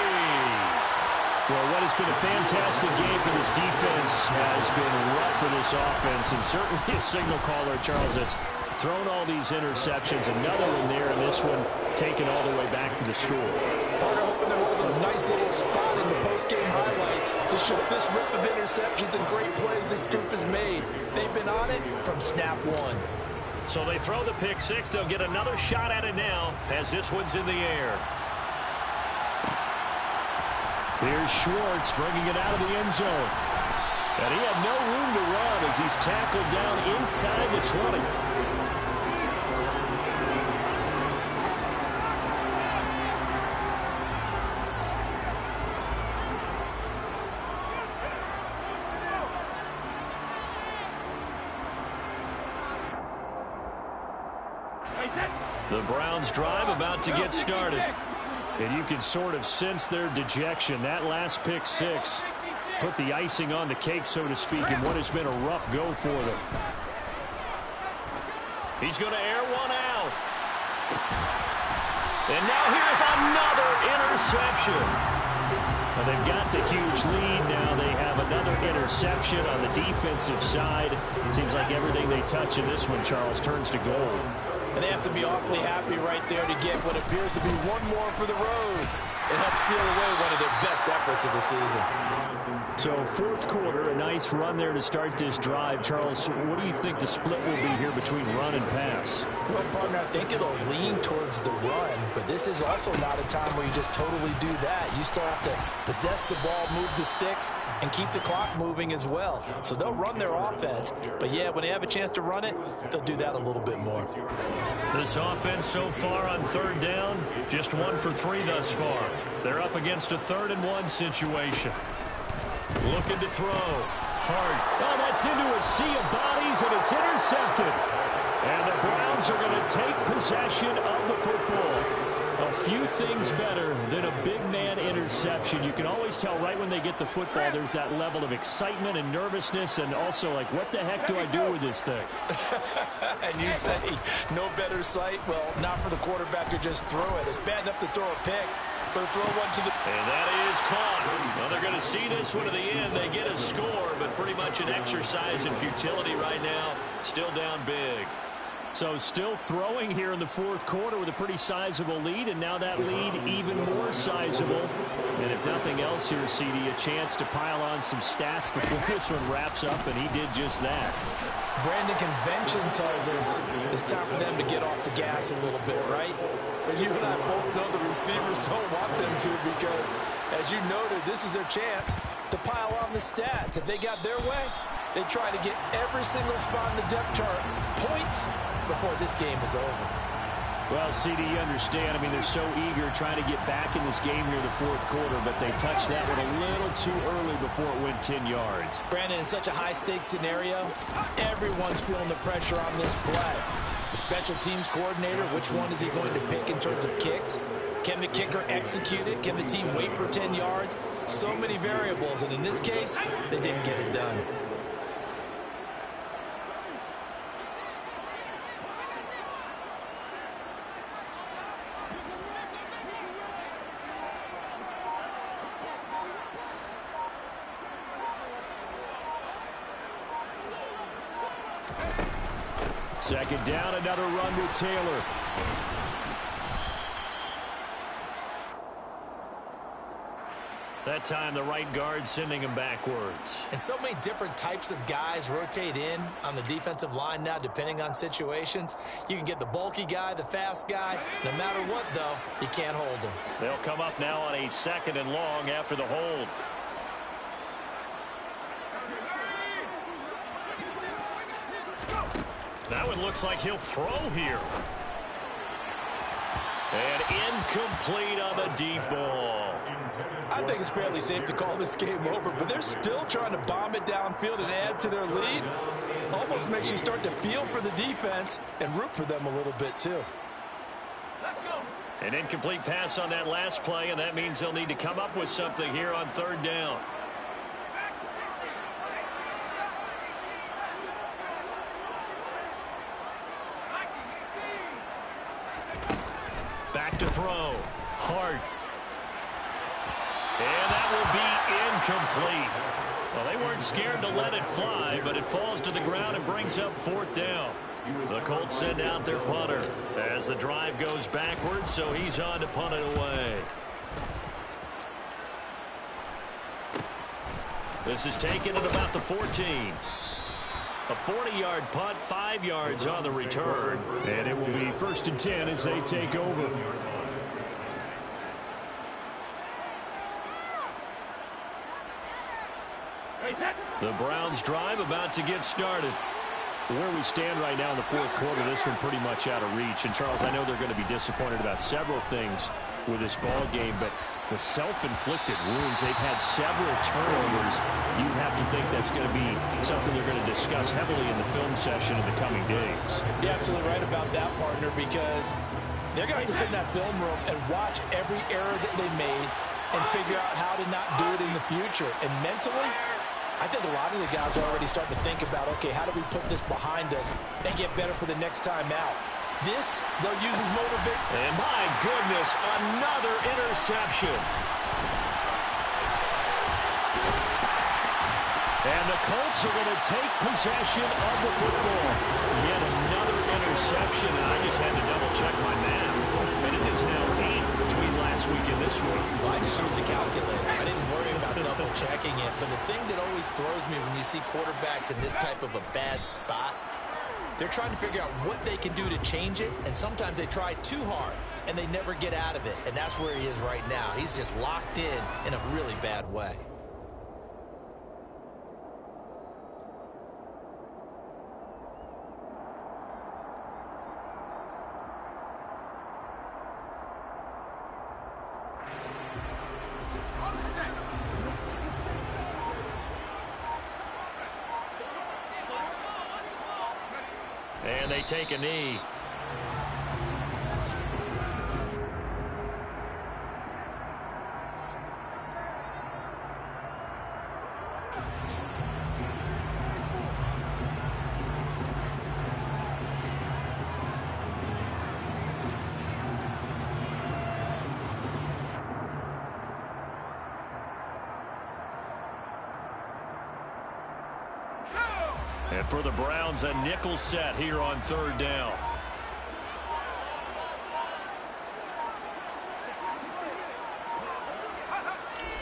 [SPEAKER 2] Well, what has been a fantastic game for this defense has been rough for this offense. And certainly a signal caller, Charles, that's thrown all these interceptions. Another one there, and this one taken all the way back for the score.
[SPEAKER 6] Parker hoping they're holding a nice little spot in the post-game highlights to show this rip of interceptions and great plays this group has made. They've been on it from snap one.
[SPEAKER 2] So they throw the pick six. They'll get another shot at it now as this one's in the air. Here's Schwartz bringing it out of the end zone. And he had no room to run as he's tackled down inside the 20. The Browns drive about to get started. And you can sort of sense their dejection. That last pick six put the icing on the cake, so to speak, in what has been a rough go for them. He's going to air one out. And now here's another interception. Well, they've got the huge lead. Now they have another interception on the defensive side. Seems like everything they touch in this one, Charles, turns to gold.
[SPEAKER 6] And they have to be awfully happy right there to get what appears to be one more for the road. It helps seal away one of their best efforts of the season.
[SPEAKER 2] So fourth quarter, a nice run there to start this drive. Charles, what do you think the split will be here between run and pass?
[SPEAKER 6] Well, partner, I think it'll lean towards the run, but this is also not a time where you just totally do that. You still have to possess the ball, move the sticks, and keep the clock moving as well. So they'll run their offense, but yeah, when they have a chance to run it, they'll do that a little bit more.
[SPEAKER 2] This offense so far on third down, just 1 for 3 thus far. They're up against a 3rd and 1 situation. Looking to throw. Hard. Oh, that's into a sea of bodies, and it's intercepted. And the Browns are going to take possession of the football. A few things better than a big man interception. You can always tell right when they get the football, there's that level of excitement and nervousness, and also like, what the heck do I do with this thing?
[SPEAKER 6] And you say, no better sight? Well, not for the quarterback to just throw it. It's bad enough to throw a pick, They'll throw one to the...
[SPEAKER 2] And that is caught. Well, they're going to see this one to the end. They get a score, but pretty much an exercise in futility right now. Still down big. So still throwing here in the fourth quarter with a pretty sizable lead, and now that lead even more sizable. And if nothing else here, CD, a chance to pile on some stats before this one wraps up, and he did just that.
[SPEAKER 4] Brandon, convention tells us it's time for them to get off the gas a little bit, right?
[SPEAKER 6] But you and I both know the receivers don't want them to, because, as you noted, this is their chance to pile on the stats. If they got their way, they try to get every single spot in the depth chart points before this game is over.
[SPEAKER 2] Well, CD, you understand. I mean, they're so eager trying to get back in this game here in the fourth quarter, but they touched that one a little too early before it went 10 yards.
[SPEAKER 4] Brandon, in such a high-stakes scenario, everyone's feeling the pressure on this play. The special teams coordinator, which one is he going to pick in terms of kicks? Can the kicker execute it? Can the team wait for 10 yards? So many variables, and in this case, they didn't get it done.
[SPEAKER 2] Second down, another run with Taylor. That time, the right guard sending him backwards.
[SPEAKER 4] And so many different types of guys rotate in on the defensive line now, depending on situations. You can get the bulky guy, the fast guy. No matter what, though, you can't hold them.
[SPEAKER 2] They'll come up now on a second and long after the hold. That one looks like he'll throw here. And incomplete on the deep ball.
[SPEAKER 6] I think it's fairly safe to call this game over, but they're still trying to bomb it downfield and add to their lead. Almost makes you start to feel for the defense and root for them a little bit, too.
[SPEAKER 2] An incomplete pass on that last play, and that means they'll need to come up with something here on third down. Back to throw. Hart. And that will be incomplete. Well, they weren't scared to let it fly, but it falls to the ground and brings up fourth down. The Colts send out their punter as the drive goes backwards, so he's on to punt it away. This is taken at about the 14. A 40-yard punt, 5 yards on the return. And it will be 1st and 10 as they take over. The Browns drive about to get started. Where we stand right now in the fourth quarter, this one pretty much out of reach. And, Charles, I know they're going to be disappointed about several things with this ball game, but the self-inflicted wounds, they've had several turnovers. You have to think that's going to be something they're going to discuss heavily in the film session in the coming days.
[SPEAKER 4] You're absolutely right about that, partner, because they're going to have to sit in that film room and watch every error that they made and figure out how to not do it in the future. And mentally, I think a lot of the guys are already starting to think about, okay, how do we put this behind us and get better for the next time out? This, they'll use as motivation.
[SPEAKER 2] And my goodness, another interception. And the Colts are going to take possession of the football. Yet another interception, and I just had to double-check my math. And it is now 8 between last week and this week.
[SPEAKER 4] Well, I just used a calculator. I didn't worry about double-checking it. But the thing that always throws me when you see quarterbacks in this type of a bad spot, they're trying to figure out what they can do to change it, and sometimes they try too hard, and they never get out of it. And that's where he is right now. He's just locked in a really bad way.
[SPEAKER 2] And they take a knee. And for the Browns, a nickel set here on third down.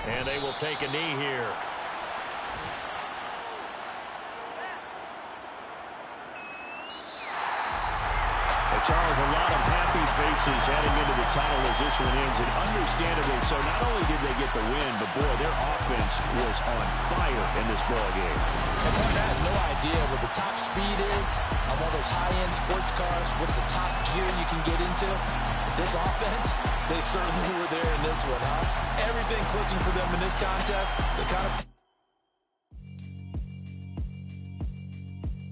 [SPEAKER 2] And they will take a knee here. Charles, a lot of happy faces heading into the tunnel as this one ends, and understandably so. Not only did they get the win, but boy, their offense was on fire in this ball game.
[SPEAKER 4] And I have no idea what the top speed is on one of those high-end sports cars. What's the top gear you can get into? This offense, they certainly were there in this one, huh? Everything clicking for them in this contest. The kind of...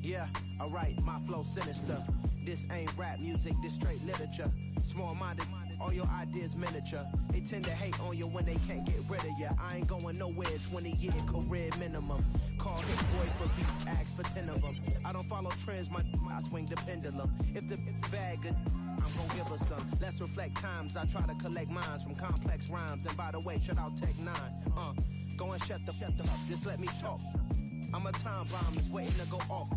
[SPEAKER 8] Yeah, alright, my flow sinister. This ain't rap music, this straight literature. Small-minded, all your ideas miniature. They tend to hate on you when they can't get rid of you. I ain't going nowhere, 20-year career minimum. Call his boy for beats, ask for 10 of them. I don't follow trends, I swing the pendulum. If the bag good, I'm gonna give her some. Let's reflect times, I try to collect minds from complex rhymes. And by the way, shout out Tech 9. Go and shut the up, just let me talk. I'm a time bomb that's waiting to go off.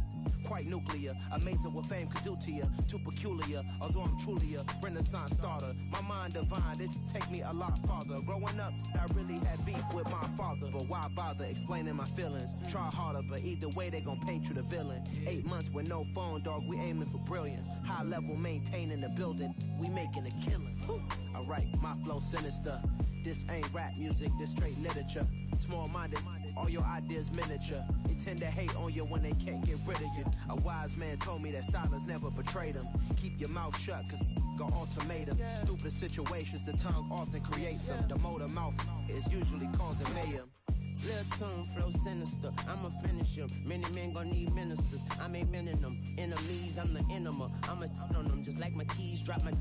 [SPEAKER 8] Quite nuclear, amazing what fame could do to you. Too peculiar, although I'm truly a renaissance starter. My mind divine, it take me a lot farther. Growing up, I really had beef with my father. But why bother explaining my feelings? Try harder, but either way they gon' paint you the villain. 8 months with no phone, dog, we aiming for brilliance. High level maintaining the building, we making a killing. Alright, my flow sinister. This ain't rap music, this straight literature. Small-minded, all your ideas miniature. They tend to hate on you when they can't get rid of you. A wise man told me that silence never betrayed him. Keep your mouth shut, cause got ultimatums. Stupid situations, the tongue often creates them. The motor mouth is usually causing mayhem.
[SPEAKER 9] Little tune, flow sinister, I'ma finish him. Many men gon' need ministers, I'm a men in them. Enemies, I'm the enema, I'ma on them. Just like my keys, drop my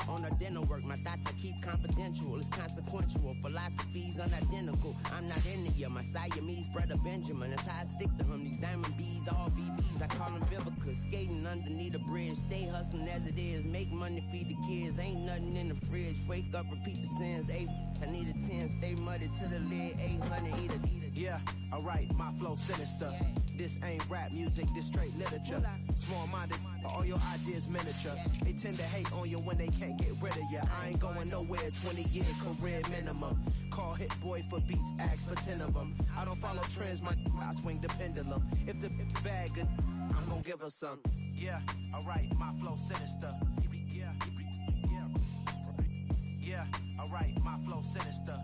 [SPEAKER 9] on the dinner work. My thoughts I keep confidential, it's consequential. Philosophies unidentical, I'm not in the my Siamese brother Benjamin. That's how I stick to him, these diamond bees, all BBs. I call them Vivica, skating underneath the bridge. Stay hustling as it is, make money, feed the kids. Ain't nothing in the fridge, wake up, repeat the sins. I need a 10, stay muddy to the lid. 800, eat it.
[SPEAKER 8] Yeah, alright, my flow sinister. This ain't rap music, this straight literature. Small-minded, all your ideas miniature. They tend to hate on you when they can't get rid of you. I ain't going nowhere, 20-year career minimum. Call hit boy for beats, ask for 10 of them. I don't follow trends, I swing the pendulum. If the bag good, I'm gonna give her some. Yeah, alright, my flow sinister. Yeah, alright, my flow sinister.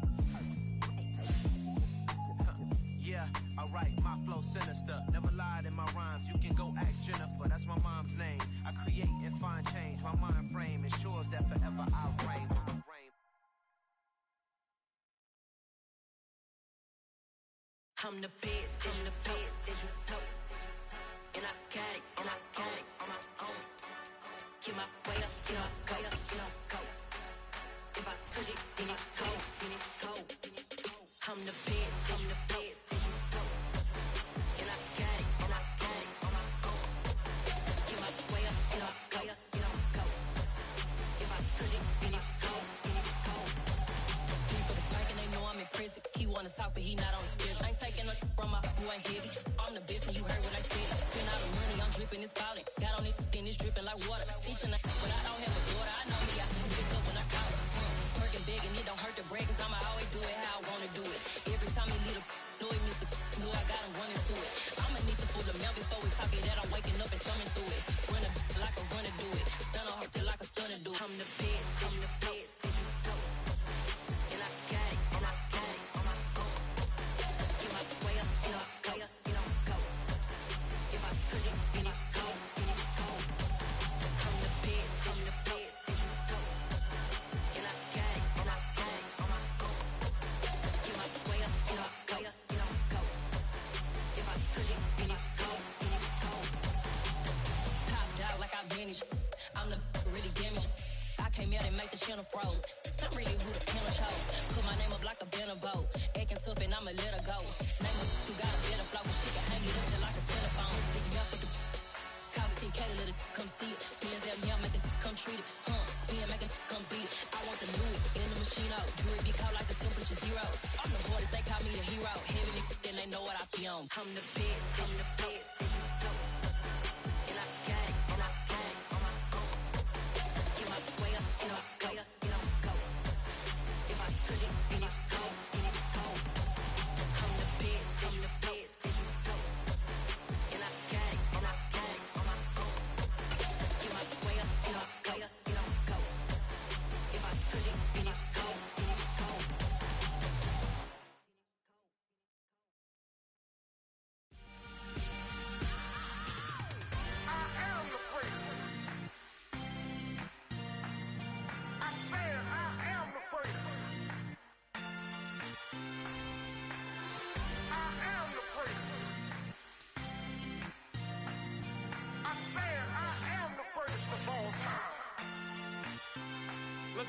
[SPEAKER 8] Yeah, alright, my flow sinister. Never lied in my rhymes, you can go ask Jennifer. That's my mom's name. I create and find change. My mind frame ensures that forever I reign.
[SPEAKER 10] I'm the best, and the best, and you know. And I got it, and I got it on my own. Get my way up, and I go, and I go. If I touch it, then it's cold, then it's cold. I'm the best, and the best, and you know. And I got it, and I got it on my own. Get my way up, and I go, and I go. If I touch it, then it's cold, then it's cold. People thinking they know I'm impressive. He wanna talk, but he not on the schedule. I ain't taking a from my boy heavy. I'm the best, and you heard what I said. Spend all the money, I'm dripping, it's falling. Got on it, then it's dripping like water. Teaching but I don't have a daughter. I know me, I can pick up when I call it. Working big, and it don't hurt the break, cause I'ma always do it how I wanna do it. Every time he lead a know it, Mr. Know I got him running to it. I'ma need to pull the mail before we talk it, that I'm waking up and thumbing through it. Run a like a runner do it. Stun on her till like a stunner do it. I'm the best, I'm the best, and you know. And I got it, and I got it on my own. Get my way up, and I go, and I go. If I touch it, then it's cold, then it's cold. I'm the best, I'm the best, and you know. And I got it, and I got it on my own. Get my way up, and I go, and I go. If I touch it, then it's cold, then it's cold. Top dog like I manage. I'm the really damaged. I came out and make the channel froze. I'm really who the panel chose. Put my name up like a banner boat. Acting tough and I'ma let her go. Name her who got a better flow, but she can hang it up just like a telephone. Sticking up with the cost 10K to let it come see it. Hands at me, I make it come treat it. Spin, make it come beat it. I want the Louis in the machine out. Jewelry be cold like the temperature 0. I'm the hardest, they call me the hero. Heavy, then they know what I be on. I'm the best, I'm the best, and you know.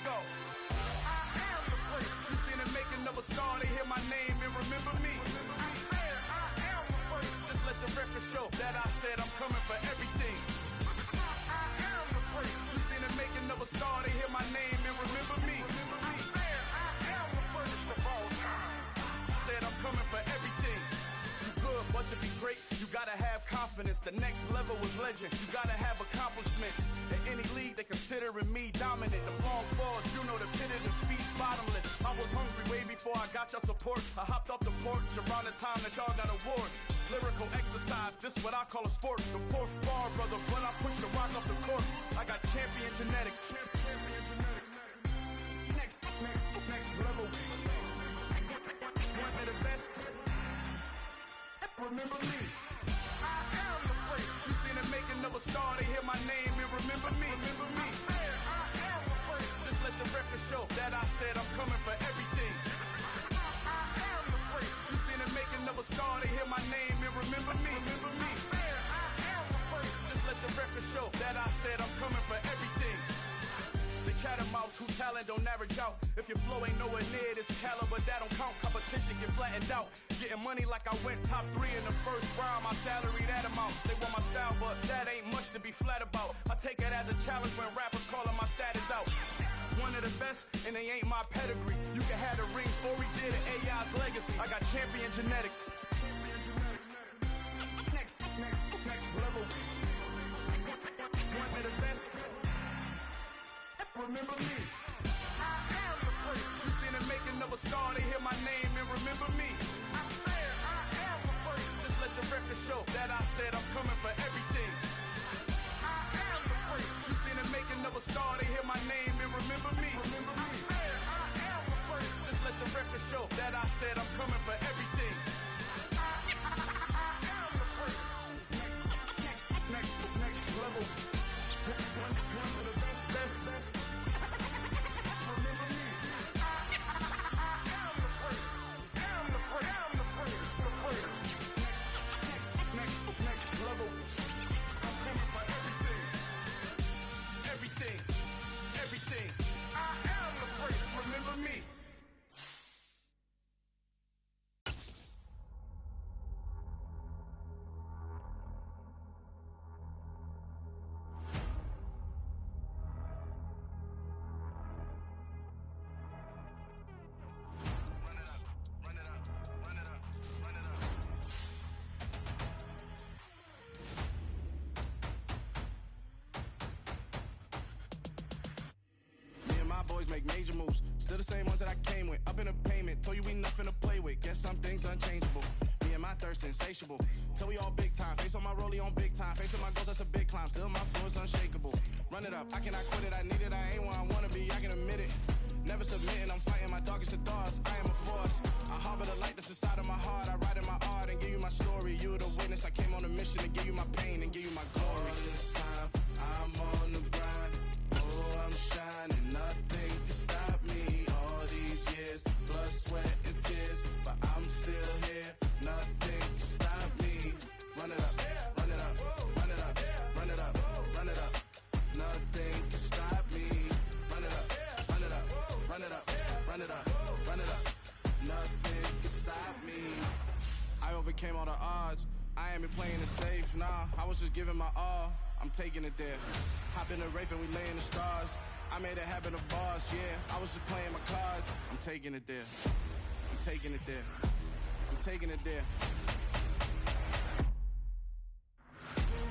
[SPEAKER 11] go. I am the place. You seen the making of a star, they hear my name and remember me. I am the place. Just let the record show that I said I'm coming for everything. I am the place. You seen the making of a star, they hear my name and remember me. I am the first of all time. Said I'm coming for everything. You good, but to be great, you gotta have confidence. The next level was legend. You gotta have accomplishments. In any league, they considering me dominant. The long falls, you know the pit of the feet bottomless. I was hungry way before I got your support. I hopped off the porch around the time that y'all got awards. Lyrical exercise, this what I call a sport. The fourth bar, brother, when I push the rock off the court. I got champion genetics. Champion genetics. Next level. One of the best. Remember me. I am the place. You seen the making of a star, they hear my name and remember me. Remember me. I am the place. Just let the record show that I said I'm coming for everything. I am the place. You seen the making of a star, they hear my name and remember me. Remember me. I am the place. Just let the record show that I said I'm coming for everything. They chattermouths who talent don't average out. If your flow ain't nowhere near this caliber, that don't count. Competition get flattened out. Getting money like I went top 3 in the first round. My salary that amount. They want my style, but that ain't much to be flat about. I take it as a challenge when rappers calling my status out. One of the best, and they ain't my pedigree. You can have the rings, or we did it, AI's legacy. I got champion genetics. Next level. One of the best. Remember me. I am the place. You seen the making of a star, they hear my name and remember me. I am the place. Just let the record show that I said I'm coming for everything. I am the place. You seen the making of a star, they hear my name and remember me. Remember me. I am the place. Just let the record show that I said I'm coming for everything. I am the place. Next level. One of the best. Everything. I am the place. Remember me. Boys make major moves, still the same ones that I came with. Up in a payment, told you we nothing to play with. Guess some things unchangeable. Me and my thirst insatiable. Till we all big time. Face on my rollie on big time. Facing my goals, that's a big climb. Still my flow is unshakable. Run it up, I cannot quit it. I need it, I ain't where I wanna be. I can admit it. Never submitting, I'm fighting my darkest of thoughts. I am a force. I harbor the light that's inside of my heart. I write in my art and give you my story. You the witness. I came on a mission to give you my pain and give you my glory. All this time, I'm on the grind. Oh, I'm shining. Nothing can stop me. All these years, blood, sweat, and tears, but I'm still here. Nothing can stop me. Run it up, run it up, run it up, run it up, run it up. Nothing can stop me. Run it up, run it up, run it up, run it up, run it up. Nothing can stop me. I overcame all the odds. I ain't been playing it safe, nah. I was just giving my all. I'm taking it there. Hop in the Wraith and we lay in the stars. I made it happen to boss, yeah. I was just playing my cards. I'm taking it there. I'm taking it there. I'm taking it there.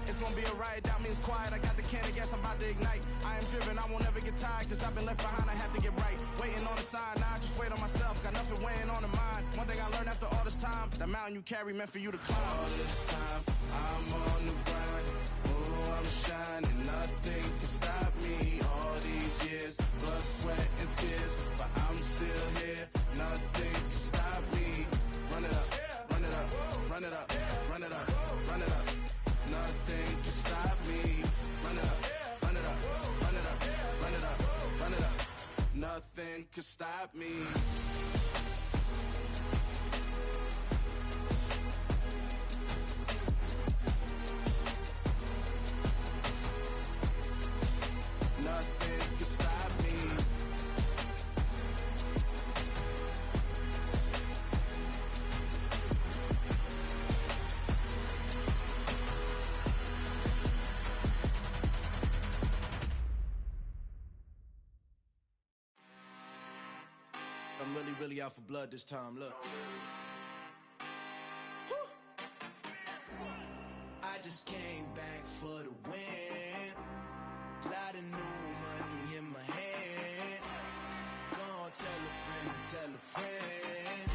[SPEAKER 11] It's gonna be a riot, doubt me it's quiet. I got the can of gas, I'm about to ignite. I am driven, I won't ever get tired, cause I've been left behind, I have to get right. Waiting on the sign, now I just wait on myself. Got nothing weighing on the mind. One thing I learned after all this time, the mountain you carry meant for you to climb. All this time, I'm on the grind. Oh, I'm shining, nothing can stop me. All these years, blood, sweat, and tears, but I'm still here. Nothing can stop me. Run it up, run it up, run it up, run it up, run it up. Nothing can stop me. Run it up, run it up, run it up, run it up, run it up. Nothing can stop me. Nothing can stop me. really out for blood this time, look. I just came back for the win. Lot of new money in my hand. Gonna tell a friend to tell a friend.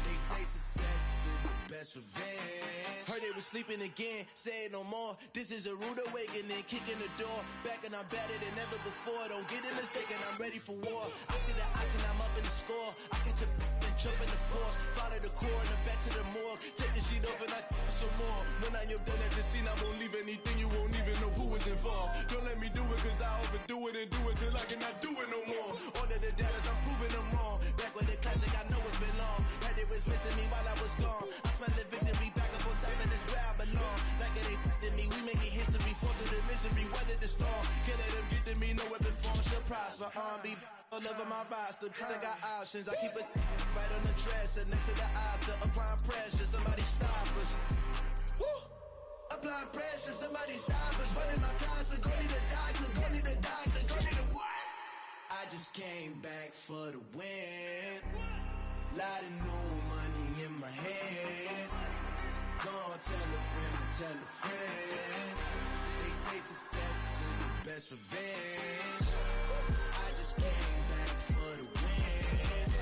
[SPEAKER 11] They say success is the best revenge. Heard they was sleeping again, say it no more. This is a rude awakening, kicking the door. Back and I'm better than ever before. Don't get it mistaken, I'm ready for war. I see the ice and I'm up in the score. I catch a and jump in the course. Follow the core and the back to the morgue. Take the sheet off and I some more. When I am done at the scene, I won't leave anything. You won't even know who was involved. Don't let me do it cause I overdo it and do it till I cannot do it no more. All of the doubters, I'm proving them wrong. Back with the classic, I know it's been long. Had they was missing me while I was gone. I smell the victory back up on top and it's where I belong. Like it ain't to me, we making history. Fall through the misery, weather the storm. Can't let them get to me, no weapon form shall prosper. Be all over my roster. I got options, I keep it right on the dresser. Next to the Oscar, applying pressure. Somebody stop us. Woo! Applying pressure, somebody stop us. Running my closet, go need a doctor, go need a doctor, go need a what? I just came back for the win. Lot of new money in my hand. Gonna tell a friend to tell a friend. They say success is the best revenge. I just came back for the win.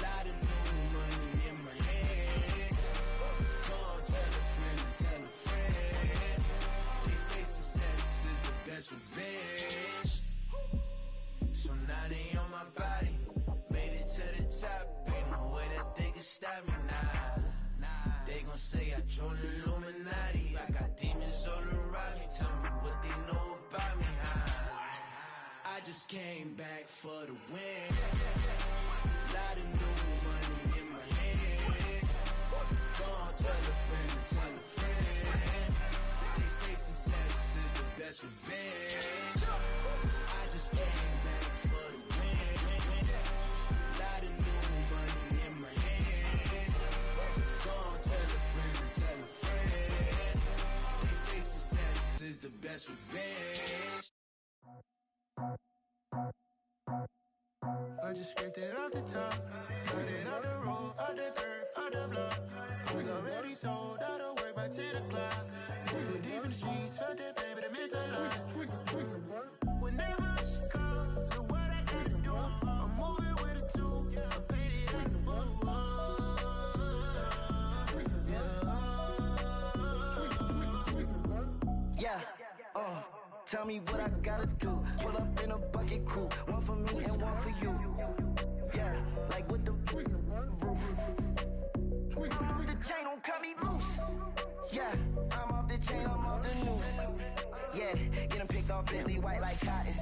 [SPEAKER 11] Lot of new money in my hand. Gonna tell a friend to tell a friend. They say success is the best revenge. So now they on my body. Made it to the top. Ain't no way that they can stop me now. They gon' say I joined the Illuminati. I got demons all around me. Tell me what they know about me, huh? I just came back for the win. Lot of new money in my hand. Gonna tell a friend to tell a friend. They say success is the best revenge. I just came back for the win. Lot of new money in my hand. Gonna tell a friend to tell a friend. They say success is the best revenge.
[SPEAKER 8] I just scraped it off the top, cut it off the road, off the curve, off the block. I was already sold, out of work by 10 o'clock. Too deep in the streets, felt that baby, the mental lie. Whenever she calls, know what I gotta do. I'm moving with a two, I paid it out the full.
[SPEAKER 12] Yeah, tell me what I gotta do. Pull up in a bucket crew, one for me and one for you. Yeah, like with the roof. I'm off the chain, don't cut me loose. Yeah, I'm off the chain, I'm off the noose. Yeah, get them picked off Bentley, white like cotton.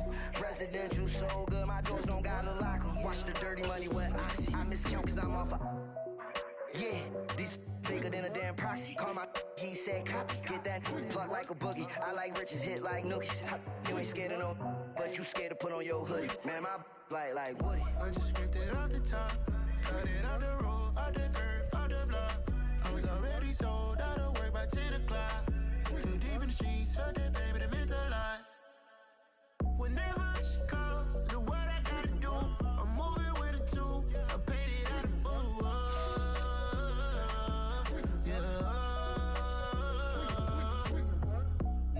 [SPEAKER 12] Residential so good, my doors don't gotta lock them. Watch the dirty money with oxy. I miscount cause I'm off a... Yeah, these bigger than a damn proxy. Call my he said copy. Get that plug like a boogie. I like riches, hit like nookies. You ain't scared of no, but you scared to put on your hoodie. Man, my like Woody.
[SPEAKER 8] I just scraped it off the top, cut it off the road, off the curve, off the block. I was already sold, out of work by 10 o'clock. Too deep in the streets, felt that baby, the mental lie. Whenever she calls, know what I gotta do. I'm moving with a two, I paid it out of full.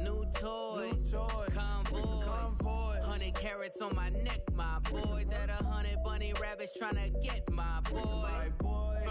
[SPEAKER 13] New toys, convoys, 100 carats on my neck, my boy. That 100 bunny rabbits tryna get my boy.